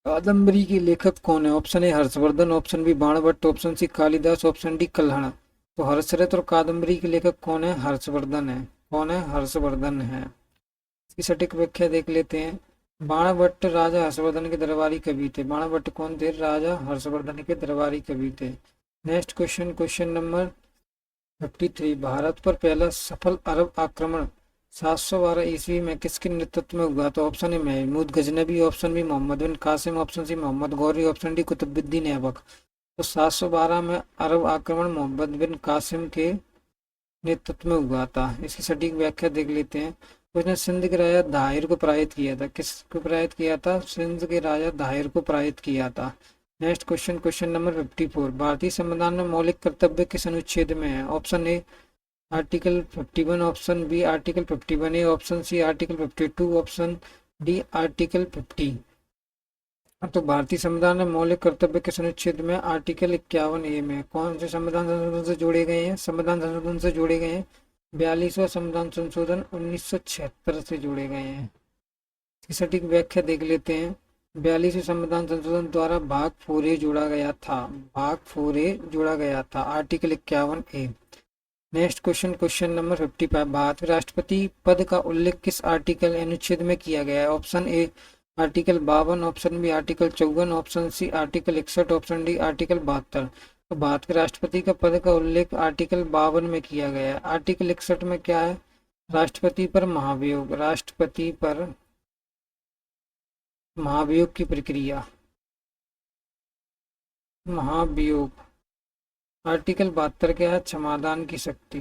कादम्बरी के लेखक कौन है? Option A Harshavardhana, option B Banabhatta, option C Kalidas, option D Kalhana. तो हर्षचरित्र और कादम्बरी के लेखक कौन है? हर्षवर्धन है। कौन है? हर्षवर्धन है। इसकी सटीक व्याख्या देख लेते हैं। बाणभट्ट राजा हर्षवर्धन के दरबारी कवि थे। बाणभट्ट कौन थे? राजा हर्षवर्धन के दरबारी कवि थे। Next question, question number 53। Bharat पर पहला सफल अरब आक्रमण 712 ईस्वी में किसके नेतृत्व में हुआ? तो option A Mahmud Ghaznavi, option B Muhammad bin Qasim, option C Muhammad Ghori, option D Qutbuddin Aibak. तो 712 में अरब आक्रमण मोहम्मद बिन कासिम के नेतृत्व में हुआ था। इसकी सटीक व्याख्या देख लेते हैं। उसने सिंध के राजा दाहिर को पराजित किया था। किसको पराजित किया था? सिंध के राजा दाहिर को पराजित किया था। Next question, question number 54। भारतीय संविधान में मौलिक कर्तव्य किस अनुच्छेद में है? Option A article 51, option B article 51A, option C article 52, option D article 50। तो भारतीय संविधान में मौलिक कर्तव्य किस अनुच्छेद में? आर्टिकल 51A में। कौन से संविधान संशोधन से जोड़े गए हैं? संविधान संशोधन से जोड़े गए हैं 42वां संविधान संशोधन 1976 से जोड़े गए हैं। इसकी सटीक व्याख्या देख लेते हैं। 42वें संविधान संशोधन द्वारा भाग 4A जोड़ा गया था। भाग 4A जोड़ा गया था, article 51A। Next question, question number 55। Bharat के राष्ट्रपति पद का उल्लेख किस आर्टिकल अनुच्छेद में किया गया है? Option A article 52, option B article 54, option C article 61, option D article 72। तो भारत के राष्ट्रपति का पद का उल्लेख आर्टिकल 52 में किया गया है। आर्टिकल 61 में क्या है? राष्ट्रपति पर महाभियोग, राष्ट्रपति पर महाभियोग की प्रक्रिया, महाभियोग। आर्टिकल 72 क्या है? क्षमादान की शक्ति,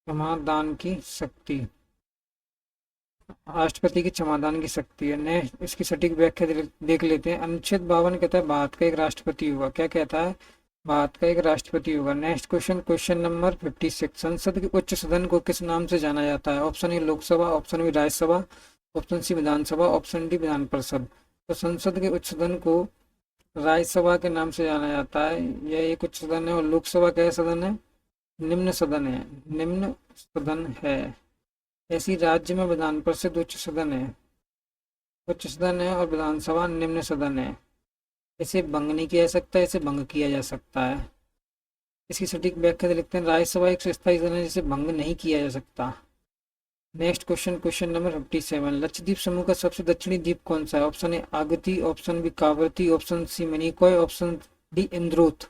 क्षमादान की शक्ति, राष्ट्रपति की क्षमादान की शक्ति है। ने इसकी सटीक व्याख्या देख लेते हैं। अनुच्छेद 52 कहता है भारत का एक राष्ट्रपति होगा। क्या कहता है? भारत का एक राष्ट्रपति होगा। Next question, question number 56। संसद के उच्च सदन को किस नाम से जाना जाता है? Option A Lok Sabha, option B Rajya Sabha, option C Vidhan Sabha, option D Vidhan Parishad. तो संसद के उच्च सदन को राज्यसभा के नाम से जाना जाता है। यह एक उच्च सदन है। और लोकसभा क्या सदन है? निम्न सदन है, निम्न सदन है। ऐसी राज्य में विधान परिषद उच्च सदन है, उच्च सदन है, और विधानसभा निम्न सदन है। इसे भंग नहीं किया जा सकता, इसे भंग किया जा सकता है। इसकी सटीक व्याख्या लिखते हैं। राज्यसभा एक स्थायी सदन है जिसे भंग नहीं किया जा सकता। Next question, question number 57। Lakshadweep समूह का सबसे दक्षिणी द्वीप कौन सा है? Option A Agatti, option B Kavaratti, option C Minicoy, option D Androth.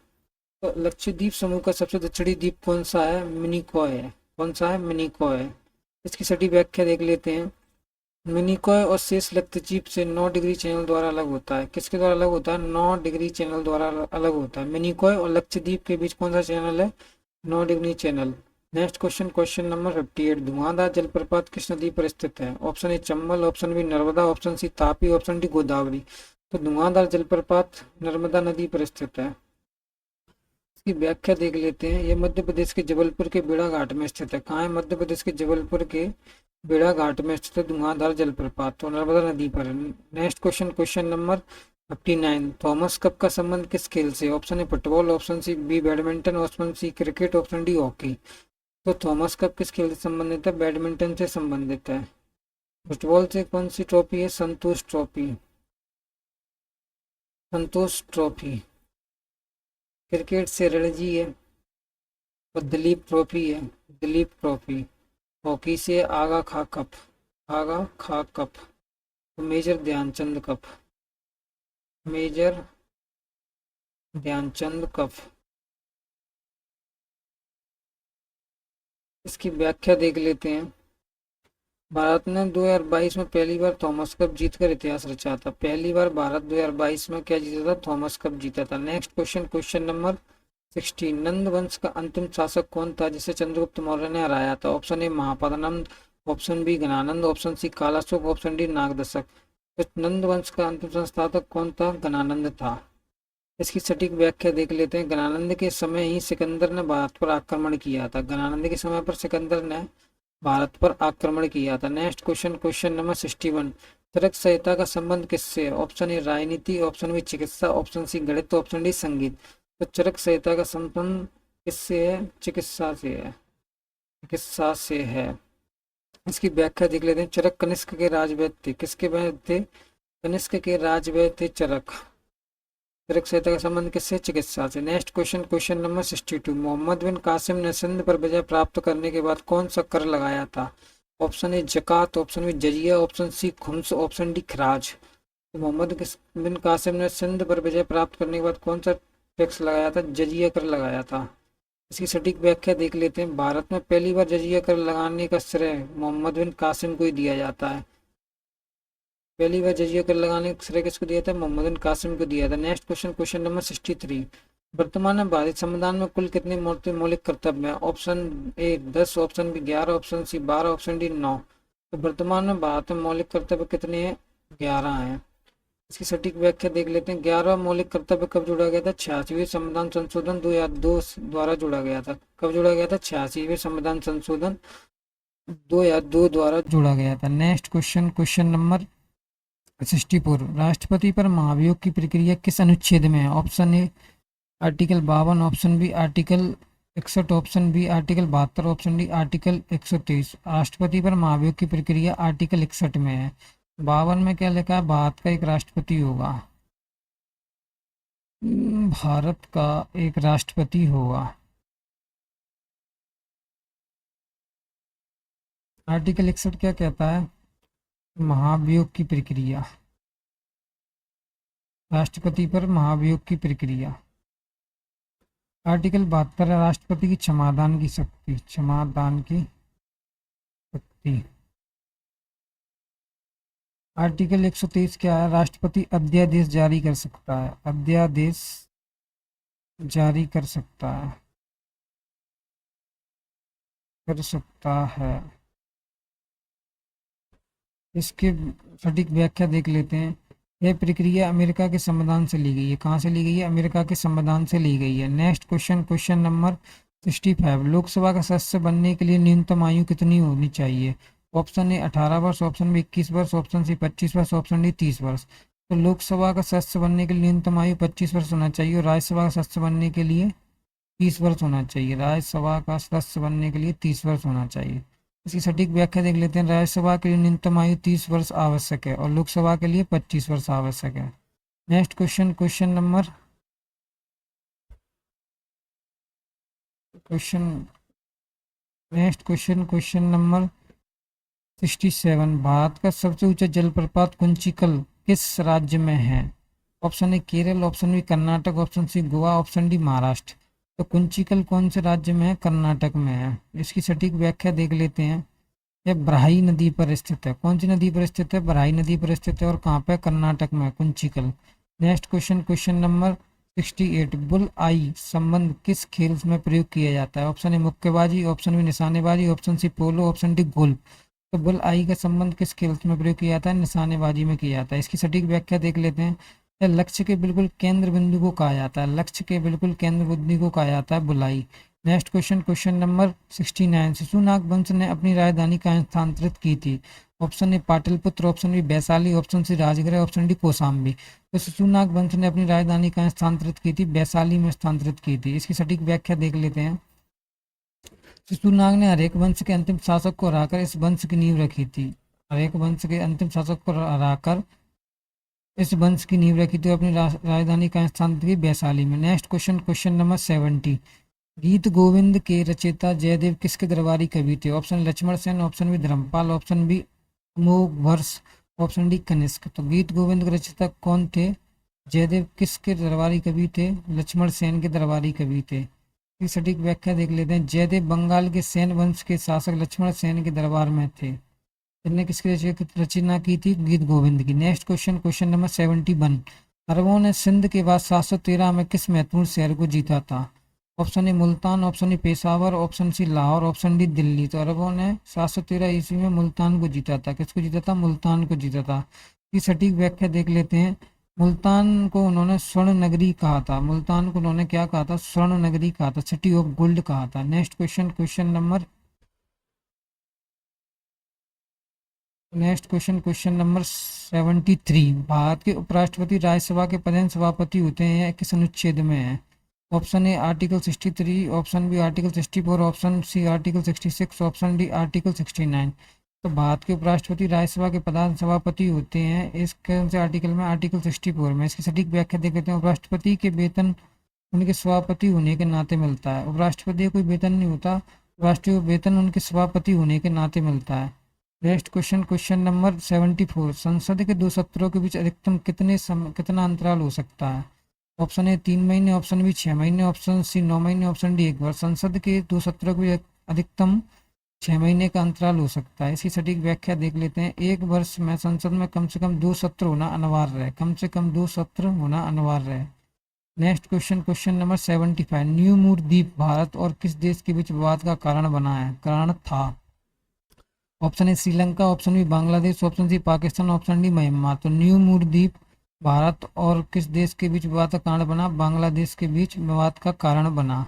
तो लक्षद्वीप समूह का सबसे दक्षिणी द्वीप कौन सा है? मिनिकॉय है। कौन सा है? मिनिकॉय। इसकी सटीक व्याख्या देख लेते हैं। मिनिकॉय और शेष लक्षद्वीप से 9 डिग्री चैनल द्वारा अलग होता है। किसके द्वारा अलग होता है? 9 डिग्री चैनल द्वारा अलग होता है। मिनिकॉय और लक्षद्वीप के बीच कौन सा चैनल है? 9 degree channel. Next question, question number 58। धुआंधार जलप्रपात किस नदी पर स्थित है? Option A Chambal, option B Narmada, option C Tapi, option D Godavari. तो धुआंधार जलप्रपात नर्मदा नदी पर स्थित है। इसकी व्याख्या देख लेते हैं। ये मध्य प्रदेश के जबलपुर के बेड़ा घाट में स्थित है। कहाँ है? मध्य प्रदेश के जबलपुर के बेड़ा घाट में स्थित धुआंधार जलप्रपात, तो नर्मदा नदी पर है। Next question, question number 59। Thomas cup का संबंध किस खेल से? Option A football, option C B badminton, option C cricket, option D hockey. तो थॉमस कप किस खेल से संबंधित है? बैडमिंटन से संबंधित है। फुटबॉल से कौन सी ट्रॉफी है? संतोष ट्रॉफी, संतोष ट्रॉफी। क्रिकेट से रणजी है और दिलीप ट्रॉफी है, दिलीप ट्रॉफी। हॉकी से आगा खा कप, आगा खा कप। तो major Dhyanchand cup, major Dhyanchand cup. इसकी व्याख्या देख लेते हैं। भारत ने 2022 में पहली बार थॉमस कप जीतकर इतिहास रचा था। पहली बार भारत 2022 में क्या जीता था? थॉमस कप जीता था। Next question, question number 16। नंद वंश का अंतिम शासक कौन था जिसे चंद्रगुप्त मौर्य ने हराया था? Option A Mahapadmananda, option B Ghanananda, option C Kalashoka, option D Nagadashaka. तो नंद वंश का अंतिम संस्थापक कौन था? गणानंद था। इसकी सटीक व्याख्या देख लेते हैं। गणानंद के समय ही सिकंदर ने भारत पर आक्रमण किया था। गणानंद के समय पर सिकंदर ने भारत पर आक्रमण किया था। Next question, question number 61। चरक संहिता का संबंध किससे है? ऑप्शन ए राजनीति, ऑप्शन बी चिकित्सा, ऑप्शन सी गणित, ऑप्शन डी संगीत। तो चरक संहिता का संबंध किससे है? चिकित्सा से है, चिकित्सा से है। इसकी व्याख्या देख लेते हैं। चरक कनिष्क के राजवैद्य थे। किसके वैद्य थे? कनिष्क के राजवैद्य थे चरक। चरक संहिता का संबंध किससे? चिकित्सा से। Next question, question number 62। Mohammad bin Qasim ने सिंध पर विजय प्राप्त करने के बाद कौन सा कर लगाया था? ऑप्शन ए जकात, ऑप्शन बी जजिया, ऑप्शन सी खुम्स, ऑप्शन डी खराज। तो मोहम्मद बिन कासिम ने सिंध पर विजय प्राप्त करने के बाद कौन सा टैक्स लगाया था? जजिया कर लगाया था। इसकी सटीक व्याख्या देख लेते हैं। भारत में पहली बार जजिया कर लगाने का श्रेय मोहम्मद बिन कासिम को ही दिया जाता है। पहली बार जजिया कर लगाने का श्रेय किसको दिया था? मोहम्मद बिन कासिम को दिया था। Next question, question number 63। वर्तमान में भारतीय संविधान में कुल कितने मौलिक कर्तव्य हैं? Option A 10, option B 11, option C 12, option D 9। तो वर्तमान में भारत में मौलिक कर्तव्य कितने हैं? 11 हैं। इसकी सटीक व्याख्या देख लेते हैं। 11वां मौलिक कर्तव्य कब जोड़ा गया था? 86वें संविधान संशोधन 2002 द्वारा जोड़ा गया था। कब जोड़ा गया था? 86वें संविधान संशोधन 2002 द्वारा जोड़ा गया था। Next question, question number 64। राष्ट्रपति पर महाभियोग की प्रक्रिया किस अनुच्छेद में है? Option A article 52, option B article 61, option B article 72, option D article 123। राष्ट्रपति पर महाभियोग की प्रक्रिया आर्टिकल 61 में है। 52 में क्या लिखा है? भारत का एक राष्ट्रपति होगा। भारत का एक राष्ट्रपति होगा। आर्टिकल 61 क्या कहता है? महाभियोग की प्रक्रिया, राष्ट्रपति पर महाभियोग की प्रक्रिया। आर्टिकल 72 है राष्ट्रपति की क्षमादान की शक्ति, क्षमादान की शक्ति। आर्टिकल 123 क्या है? राष्ट्रपति अध्यादेश जारी कर सकता है, अध्यादेश जारी कर सकता है, कर सकता है। इसके सटीक व्याख्या देख लेते हैं। यह प्रक्रिया अमेरिका के संविधान से ली गई है। कहाँ से ली गई है? अमेरिका के संविधान से ली गई है। Next question, question number 65। Lok Sabha का सदस्य बनने के लिए न्यूनतम आयु कितनी होनी चाहिए? ऑप्शन ए 18 वर्ष, ऑप्शन बी 21 वर्ष, ऑप्शन सी 25 वर्ष, ऑप्शन डी 30 वर्ष। तो लोकसभा का सदस्य बनने के लिए न्यूनतम आयु 25 वर्ष होना चाहिए और राज्यसभा का सदस्य बनने के लिए 30 वर्ष होना चाहिए। राज्यसभा का सदस्य बनने के लिए 30 वर्ष होना चाहिए। इसकी सटीक व्याख्या देख लेते हैं। राज्यसभा के लिए न्यूनतम आयु 30 वर्ष आवश्यक है और लोकसभा के लिए 25 वर्ष आवश्यक है। Next question, question number question number 67। Bharat का सबसे ऊंचा जलप्रपात कुंचिकल किस राज्य में है? Option A Kerala, option B Karnataka, option C Goa, option D Maharashtra. तो कुंचिकल कौन से राज्य में है? कर्नाटक में है। इसकी सटीक व्याख्या देख लेते हैं। यह ब्राही नदी पर स्थित है। कौन सी नदी पर स्थित है? ब्राही नदी पर स्थित है और कहाँ पे? कर्नाटक में, Kunchikal. Next question, question number 68। Bull eye संबंध किस खेल में प्रयोग किया जाता है? ऑप्शन ए मुक्केबाजी, ऑप्शन बी निशानेबाजी, ऑप्शन सी पोलो, ऑप्शन डी गोल्फ। तो बुल आई का संबंध किस खेल में प्रयोग किया जाता है? निशानेबाजी में किया जाता है। इसकी सटीक व्याख्या देख लेते हैं। यह लक्ष्य के बिल्कुल केंद्र बिंदु को कहा जाता है, लक्ष्य के बिल्कुल केंद्र बिंदु को कहा जाता है बुलाई। Next question, question number 69। Shishunaga वंश ने अपनी राजधानी कहाँ स्थानांतरित की थी? Option A Pataliputra, option B Vaishali, option C Rajgriha, option D Kaushambi. तो शिशुनाग वंश ने अपनी राजधानी कहाँ स्थानांतरित की थी? वैशाली में स्थानांतरित की थी। इसकी सटीक व्याख्या देख लेते हैं। शिशुनाग ने हरेक वंश के अंतिम शासक को हराकर इस वंश की नींव रखी थी। हरेक वंश के अंतिम शासक को हराकर इस वंश की नींव रखी थी। अपनी राजधानी का स्थान थी वैशाली में। Next question, question number 70। गीत गोविंद के रचयिता जयदेव किसके दरबारी कवि थे? Option Lakshman Sen, option B Dharmapal, option B Amoghavarsha, option D Kanishka. तो गीत गोविंद के रचयिता कौन थे? जयदेव किसके दरबारी कवि थे? लक्ष्मण सेन के दरबारी कवि थे। इसकी सटीक व्याख्या देख लेते हैं। जयदेव बंगाल के सेन वंश के शासक लक्ष्मण सेन के दरबार में थे। इनने किसकी रचना की थी? गीत गोविंद की। Next question, question number 71। अरबों ने सिंध के बाद 713 में किस महत्वपूर्ण शहर को जीता था? Option A Multan, option A Peshawar, option C Lahore, option D Delhi. तो अरबों ने 713 ईस्वी में मुल्तान को जीता था। किसको जीता था? मुल्तान को जीता था। की सटीक व्याख्या देख लेते हैं। मुल्तान को उन्होंने स्वर्ण नगरी कहा था। मुल्तान को उन्होंने क्या कहा था? स्वर्ण नगरी कहा था, सिटी ऑफ गोल्ड कहा था। Next question, question number question number 73। Bharat के उपराष्ट्रपति राज्यसभा के पदेन सभापति होते हैं, किस अनुच्छेद में है? Option A article 63, option B article 64, option C article 66, option D article 69। तो भारत के उपराष्ट्रपति राज्यसभा के प्रधान सभापति होते हैं इस कौन से आर्टिकल में? आर्टिकल 64 में। इसकी सटीक व्याख्या देख लेते हैं। उपराष्ट्रपति के वेतन उनके सभापति होने के नाते मिलता है। उपराष्ट्रपति को कोई वेतन नहीं होता, राष्ट्रीय वेतन उनके सभापति होने के नाते मिलता है। Next question, question number 74। संसद के दो सत्रों के बीच अधिकतम कितना अंतराल हो सकता है? ऑप्शन ए 3 महीने, ऑप्शन बी 6 महीने, ऑप्शन सी 9 महीने, ऑप्शन डी 1 वर्ष। संसद के 2 सत्रों के अधिकतम 6 महीने का अंतराल हो सकता है। इसकी सटीक व्याख्या देख लेते हैं। 1 वर्ष में संसद में कम से कम 2 सत्र होना अनिवार्य है, कम से कम 2 सत्र होना अनिवार्य है। Next question, question number 75। New Moore द्वीप भारत और किस देश के बीच विवाद का कारण बना है, कारण था? Option A Sri Lanka, option B Bangladesh, option C Pakistan, option D Myanmar. तो न्यू मूर द्वीप भारत और किस देश के बीच विवाद का कारण बना? बांग्लादेश के बीच विवाद का कारण बना।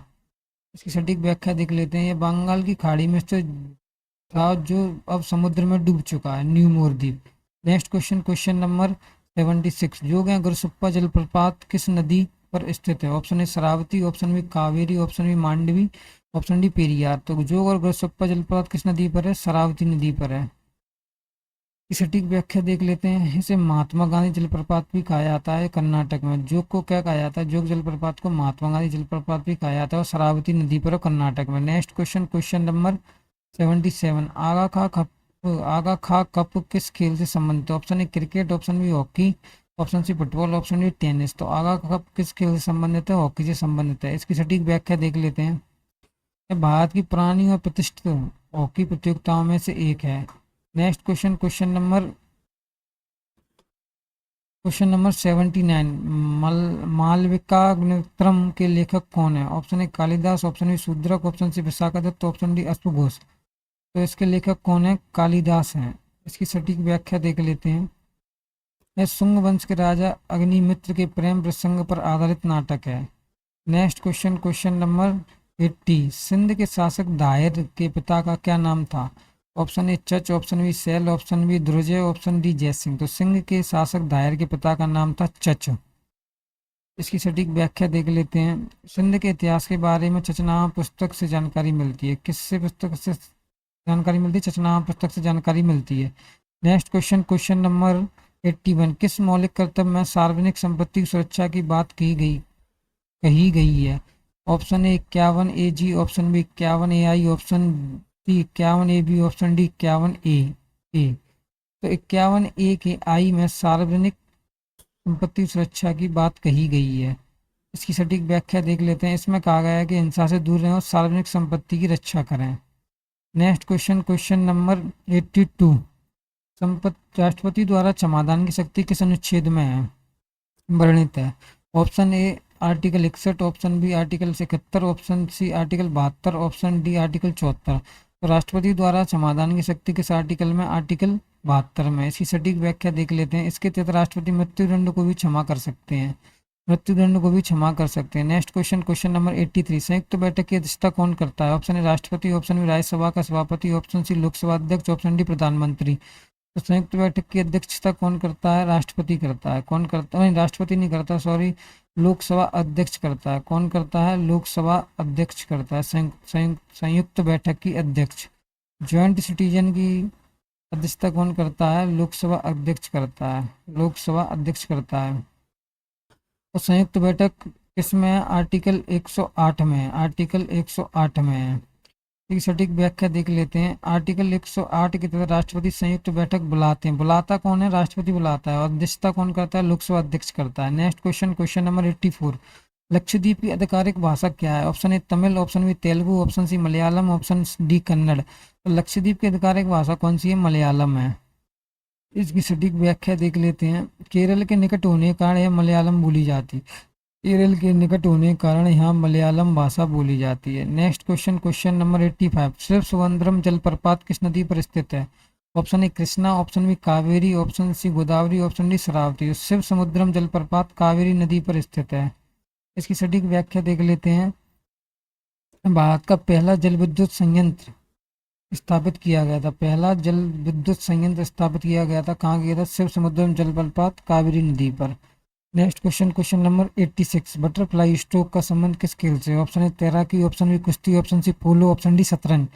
इसकी सटीक व्याख्या देख लेते हैं। ये बंगाल की खाड़ी में स्थित था जो अब समुद्र में डूब चुका है, न्यू मोर द्वीप। Next question, question number 76। जोग या गुरसुप्पा जलप्रपात किस नदी पर स्थित है? Option A Sharavati, option B Kaveri, option B Mandovi, option D Periyar. तो जोग और गुरसुप्पा जलप्रपात किस नदी पर है? शरावती नदी पर है। की सटीक व्याख्या देख लेते हैं। इसे महात्मा गांधी जलप्रपात भी कहा जाता है कर्नाटक में। जोग को क्या कहा जाता है? जोग जलप्रपात को महात्मा गांधी जलप्रपात भी कहा जाता है और शरावती नदी पर कर्नाटक में। Next question, question number 77। Aga Khan cup किस खेल से संबंधित है? Option A cricket, option B hockey, option C football, option D tennis. तो आगा खा कप किस खेल से संबंधित है? हॉकी से संबंधित है। इसकी सटीक व्याख्या देख लेते हैं। यह भारत की पुरानी और प्रतिष्ठित हॉकी प्रतियोगिताओं में से एक है। Next question, question number 79। Malavikagnimitram के लेखक कौन है? Option A Kalidas, option B Shudrak, option C Vishakhadatta, option D अश्वघोष। तो इसके लेखक कौन है? कालिदास हैं। इसकी सटीक व्याख्या देख लेते हैं। यह शुंग वंश के राजा अग्निमित्र के प्रेम प्रसंग पर आधारित नाटक है। Next question, question number 80। Sindh के शासक दाहिर के पिता का क्या नाम था? Option A Chach, option B सैल, ऑप्शन बी ध्रुजय, ऑप्शन डी जयसिंह। तो सिंह के शासक दाहिर के पिता का नाम था चच। इसकी सटीक व्याख्या देख लेते हैं। सिंध के इतिहास के बारे में चचनामा पुस्तक से जानकारी मिलती है। किससे पुस्तक से जानकारी मिलती है? चचनामा पुस्तक से जानकारी मिलती है। Next question, question number 81। किस मौलिक कर्तव्य में सार्वजनिक संपत्ति की सुरक्षा की बात कही गई है? Option A 51 A G, option B 51 A I, option C 51 A B, option D 51 A. तो 51 ए के आई में सार्वजनिक संपत्ति सुरक्षा की बात कही गई है। इसकी सटीक व्याख्या देख लेते हैं। इसमें कहा गया है कि हिंसा से दूर रहें और सार्वजनिक संपत्ति की रक्षा करें। Next question, question number 82। राष्ट्रपति द्वारा क्षमादान की शक्ति किस अनुच्छेद में है वर्णित है? Option A article 61, option B article 71, option C article 72, option D article 74। तो राष्ट्रपति द्वारा क्षमादान की शक्ति किस आर्टिकल में? आर्टिकल 72 में। इसकी सटीक व्याख्या देख लेते हैं। इसके तहत राष्ट्रपति मृत्युदंड को भी क्षमा कर सकते हैं, मृत्युदंड को भी क्षमा कर सकते हैं। Next question, question number 83। संयुक्त बैठक की अध्यक्षता कौन करता है? ऑप्शन ए राष्ट्रपति, ऑप्शन बी राज्यसभा का सभापति, ऑप्शन सी लोकसभा अध्यक्ष, ऑप्शन डी प्रधानमंत्री। तो संयुक्त बैठक की अध्यक्षता कौन करता है? राष्ट्रपति करता है। कौन करता है? राष्ट्रपति नहीं करता, सॉरी, लोकसभा अध्यक्ष करता है। कौन करता है? लोकसभा अध्यक्ष करता है संयुक्त बैठक की अध्यक्ष। ज्वाइंट सिटीजन की अध्यक्षता कौन करता है? लोकसभा अध्यक्ष करता है, लोकसभा अध्यक्ष करता है। तो संयुक्त बैठक किसमें है? आर्टिकल 108 में है, आर्टिकल 108 में है। एक सटीक व्याख्या देख लेते हैं। आर्टिकल 108 के तहत राष्ट्रपति संयुक्त बैठक बुलाते हैं। बुलाता कौन है? राष्ट्रपति बुलाता है। और अध्यक्षता कौन करता है? लोकसभा अध्यक्ष करता है। Next question, question number 84। Lakshadweep की आधिकारिक भाषा क्या है? Option A Tamil, option B Telugu, option C Malayalam, option D Kannada. तो लक्षद्वीप की आधिकारिक भाषा कौन सी है? मलयालम है। इसकी सटीक व्याख्या देख लेते हैं। केरल के निकट होने के कारण यह मलयालम बोली जाती है। केरल के निकट होने के कारण यहाँ मलयालम भाषा बोली जाती है। Next question, question number 85। Shivasamudram जलप्रपात किस नदी पर स्थित है? Option A Krishna, option B Kaveri, option C Godavari, option D Sharavati. Shivasamudram जलप्रपात कावेरी नदी पर स्थित है। इसकी सटीक व्याख्या देख लेते हैं। भारत का पहला जल विद्युत संयंत्र स्थापित किया गया था। पहला जल विद्युत संयंत्र स्थापित किया गया था, कहाँ किया था? शिव समुद्रम जलप्रपात कावेरी नदी पर। Next question, question number 86। Butterfly stroke का संबंध किस खेल से? ऑप्शन ए तैराकी, ऑप्शन बी कुश्ती, ऑप्शन सी पोलो, ऑप्शन डी शतरंज।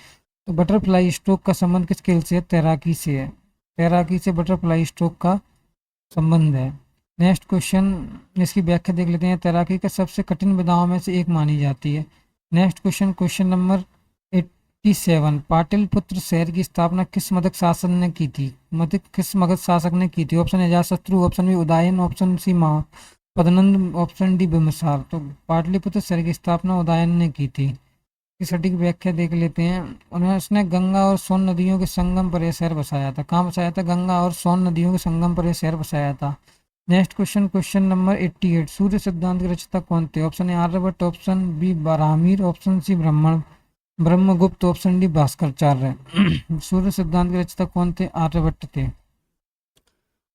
तो बटरफ्लाई स्ट्रोक का संबंध किस खेल से है? तैराकी से है। तैराकी से बटरफ्लाई स्ट्रोक का संबंध है। नेक्स्ट क्वेश्चन, इसकी व्याख्या देख लेते हैं। तैराकी का सबसे कठिन विधाओं में से एक मानी जाती है। Next question, question number 87। Pataliputra शहर की स्थापना किस मगध शासक ने की थी? किस मगध शासक ने की थी? Option A Ajatashatru, option B Udayin, option C Padmananda, option D Bimbisara. तो पाटलिपुत्र शहर की स्थापना उदयन ने की थी। की सटीक व्याख्या देख लेते हैं। उन्होंने उसने गंगा और सोन नदियों के संगम पर यह शहर बसाया था। कहाँ बसाया था? गंगा और सोन नदियों के संगम पर यह शहर बसाया था। Next question, question number 88, Surya Siddhanta के रचयिता कौन थे? Option A Aryabhatta, option B Varahamihira, option C Brahmagupta, option D Bhaskaracharya. Surya Siddhanta के रचयिता कौन थे? आर्यभट्ट थे।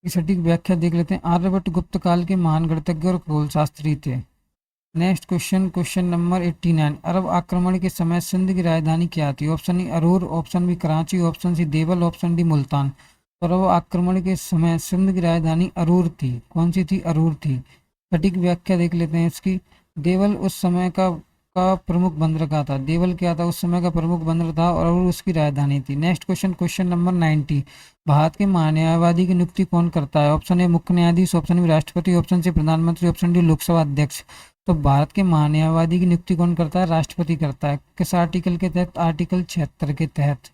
की सटीक व्याख्या देख लेते हैं। आर्यभट्ट गुप्त काल के महान गणितज्ञ और खगोल शास्त्री थे। नेक्स्ट क्वेश्चन, क्वेश्चन नंबर 89, अरब आक्रमण के समय सिंध की राजधानी क्या थी? Option A Aror, option B Karachi, option C Deval, option D Multan. तो अरब आक्रमण के समय सिंध की राजधानी अरूर थी। कौन सी थी? अरूर थी। सटीक व्याख्या देख लेते हैं इसकी। देवल उस समय का प्रमुख बंदरगाह था। देवल क्या था? उस समय का प्रमुख बंदर था और अरूर उसकी राजधानी थी। Next question, question number 90, Bharat के महान्यायवादी की नियुक्ति कौन करता है? ऑप्शन ए मुख्य न्यायाधीश, ऑप्शन बी राष्ट्रपति, ऑप्शन सी प्रधानमंत्री, ऑप्शन डी लोकसभा अध्यक्ष। तो भारत के महान्यायवादी की नियुक्ति कौन करता है? राष्ट्रपति करता है। किस आर्टिकल के तहत? आर्टिकल 76 के तहत।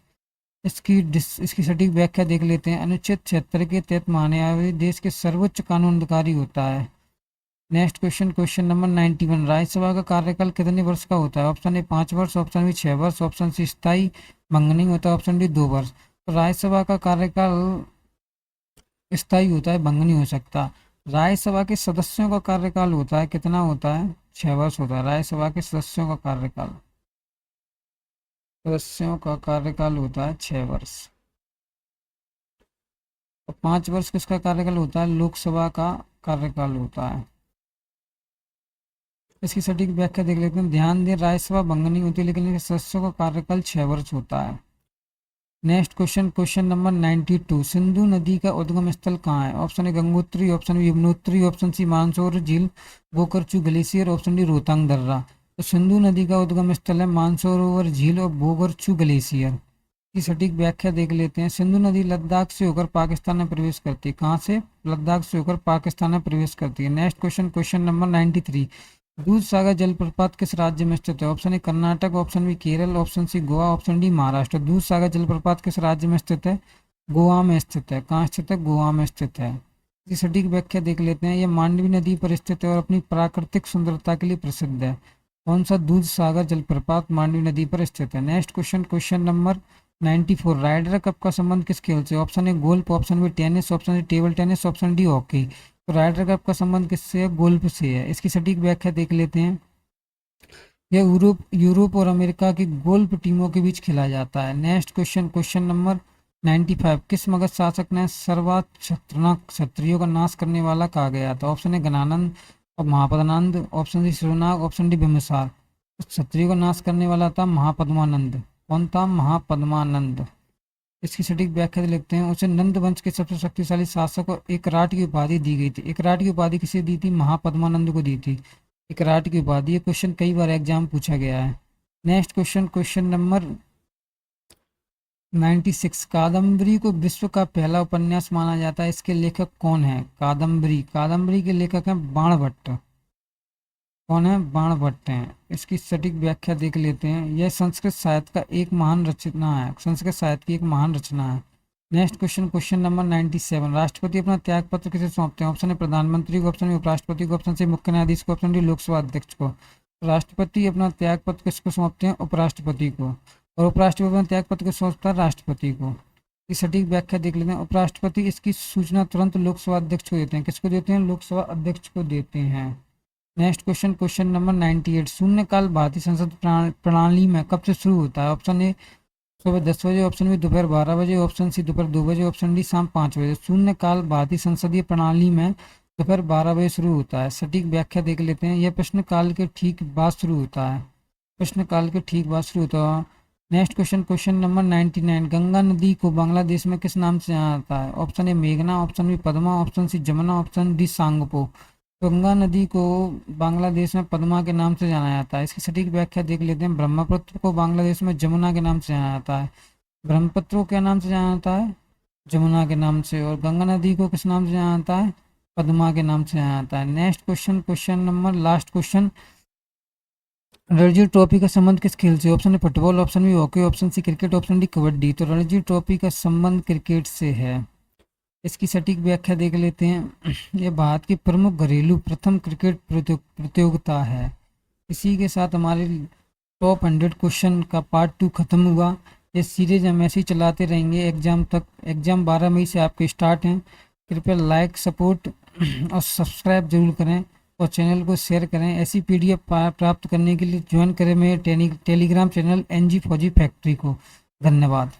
इसकी सटीक व्याख्या देख लेते हैं। अनुच्छेद 76 के तहत महान्यायवादी देश के सर्वोच्च कानून अधिकारी होता है। Next question, question number 91, Rajya Sabha का कार्यकाल कितने वर्ष का होता है? ऑप्शन ए 5 वर्ष, ऑप्शन बी 6 वर्ष, ऑप्शन सी स्थायी भंग नहीं होता, ऑप्शन डी 2 वर्ष। तो राज्यसभा का कार्यकाल स्थायी होता है, भंग नहीं हो सकता। राज्यसभा के सदस्यों का कार्यकाल होता है, कितना होता है? 6 वर्ष होता है। राज्यसभा के सदस्यों का कार्यकाल होता है 6 वर्ष। और 5 वर्ष किसका कार्यकाल होता है? लोकसभा का कार्यकाल होता है। इसकी सटीक व्याख्या देख लेते हैं। ध्यान दें, राज्यसभा भंग नहीं होती, लेकिन इनके सदस्यों का कार्यकाल 6 वर्ष होता है। Next question, question number 92, Sindhu नदी का उद्गम स्थल कहाँ है? Option A Gangotri, option B Yamunotri, option C Mansarovar झील, Bokharchu glacier, option D Rohtang दर्रा। तो सिंधु नदी का उद्गम स्थल है मानसरोवर झील और बोकरचू ग्लेशियर। की सटीक व्याख्या देख लेते हैं। सिंधु नदी लद्दाख से होकर पाकिस्तान में प्रवेश करती है। कहाँ से? लद्दाख से होकर पाकिस्तान में प्रवेश करती है। नेक्स्ट क्वेश्चन, क्वेश्चन नंबर 93, दूध सागर जलप्रपात किस राज्य में स्थित है? Option A Karnataka, option B Kerala, option C Goa, option D Maharashtra. Dudh Sagar जलप्रपात किस राज्य में स्थित है? गोवा में स्थित है। कहाँ स्थित है? गोवा में स्थित है। इसकी सटीक व्याख्या देख लेते हैं। यह मांडवी नदी पर स्थित है और अपनी प्राकृतिक सुंदरता के लिए प्रसिद्ध है। कौन सा? दूध सागर जलप्रपात मांडवी नदी पर स्थित है। Next question, question number 94, Ryder cup का संबंध किस खेल से? Option A golf, option B tennis, option C table tennis, option D hockey. तो राइडर कप का संबंध किससे है? गोल्फ से है। इसकी सटीक व्याख्या देख लेते हैं। यह यूरोप और अमेरिका की गोल्फ टीमों के बीच खेला जाता है। नेक्स्ट क्वेश्चन, क्वेश्चन नंबर 95, किस मगध शासक ने सर्वात खतरनाक क्षत्रियों का नाश करने वाला कहा गया था? ऑप्शन ए गणानंद और Mahapadmananda, option C Shishunaga, option D Bimbisara. क्षत्रियों का नाश करने वाला था महापद्मानंद। कौन था? महापद्मानंद। इसकी सटीक व्याख्या लिखते हैं। उसे नंद वंश के सबसे शक्तिशाली शासक और एकराट की उपाधि दी गई थी। एकराट की उपाधि किसे दी थी? महापद्मानंद को दी थी एकराट की उपाधि। ये क्वेश्चन कई बार एग्जाम पूछा गया है। Next question, question number 96, Kadambari को विश्व का पहला उपन्यास माना जाता है। इसके लेखक कौन है? कादम्बरी के लेखक हैं बाणभट्ट। कौन है? बाणभट्ट हैं। इसकी सटीक व्याख्या देख लेते हैं। यह संस्कृत साहित्य का एक महान रचना है। संस्कृत साहित्य की एक महान रचना है। नेक्स्ट क्वेश्चन, क्वेश्चन नंबर 97, राष्ट्रपति अपना त्याग पत्र किसे सौंपते हैं? ऑप्शन ए प्रधानमंत्री को, ऑप्शन बी उपराष्ट्रपति को, ऑप्शन सी मुख्य न्यायाधीश को, ऑप्शन डी लोकसभा अध्यक्ष को। राष्ट्रपति अपना त्याग पत्र किसको सौंपते हैं? उपराष्ट्रपति को। और उपराष्ट्रपति अपना त्याग पत्र किसको सौंपता है? राष्ट्रपति को। इस सटीक व्याख्या देख लेते हैं। उपराष्ट्रपति इसकी सूचना तुरंत लोकसभा अध्यक्ष को देते हैं। किसको देते हैं? लोकसभा अध्यक्ष को देते हैं। नेक्स्ट क्वेश्चन, क्वेश्चन नंबर 98, शून्यकाल भारतीय संसद प्रणाली में कब से शुरू होता है? ऑप्शन ए सुबह 10 बजे, ऑप्शन बी दोपहर 12 बजे, ऑप्शन सी दोपहर 2 बजे, ऑप्शन डी शाम 5 बजे। शून्यकाल भारतीय संसदीय प्रणाली में दोपहर 12 बजे शुरू होता है। सटीक व्याख्या देख लेते हैं। यह प्रश्नकाल के ठीक बाद शुरू होता है। प्रश्नकाल के ठीक बाद शुरू होता है। Next question, question number 99, Ganga नदी को बांग्लादेश में किस नाम से जाना जाता है? ऑप्शन ए मेघना, option B Padma, option C Jamuna, option D Sangpo. Ganga नदी को बांग्लादेश में पद्मा के नाम से जाना जाता है। इसकी सटीक व्याख्या देख लेते हैं। ब्रह्मपुत्र को बांग्लादेश में जमुना के नाम से जाना जाता है। ब्रह्मपुत्र को क्या नाम से जाना जाता है? जमुना के नाम से। और गंगा नदी को किस नाम से जाना जाता है? पद्मा के नाम से जाना जाता है। Next question, question number last question, Ranji trophy का संबंध किस खेल से? Option A football, option B hockey, option C cricket, option D kabaddi. तो रणजी ट्रॉफी का संबंध क्रिकेट से है। इसकी सटीक व्याख्या देख लेते हैं। ये भारत की प्रमुख घरेलू प्रथम क्रिकेट प्रतियोगिता है। इसी के साथ हमारे टॉप 100 क्वेश्चन का पार्ट 2 खत्म हुआ। ये सीरीज हम ऐसे ही चलाते रहेंगे एग्जाम तक। एग्जाम 12 मई से आपके स्टार्ट हैं। कृपया लाइक, सपोर्ट और सब्सक्राइब जरूर करें और चैनल को शेयर करें। ऐसी पीडीएफ प्राप्त करने के लिए ज्वाइन करें मेरे टेलीग्राम चैनल NG फौजी फैक्ट्री को। धन्यवाद।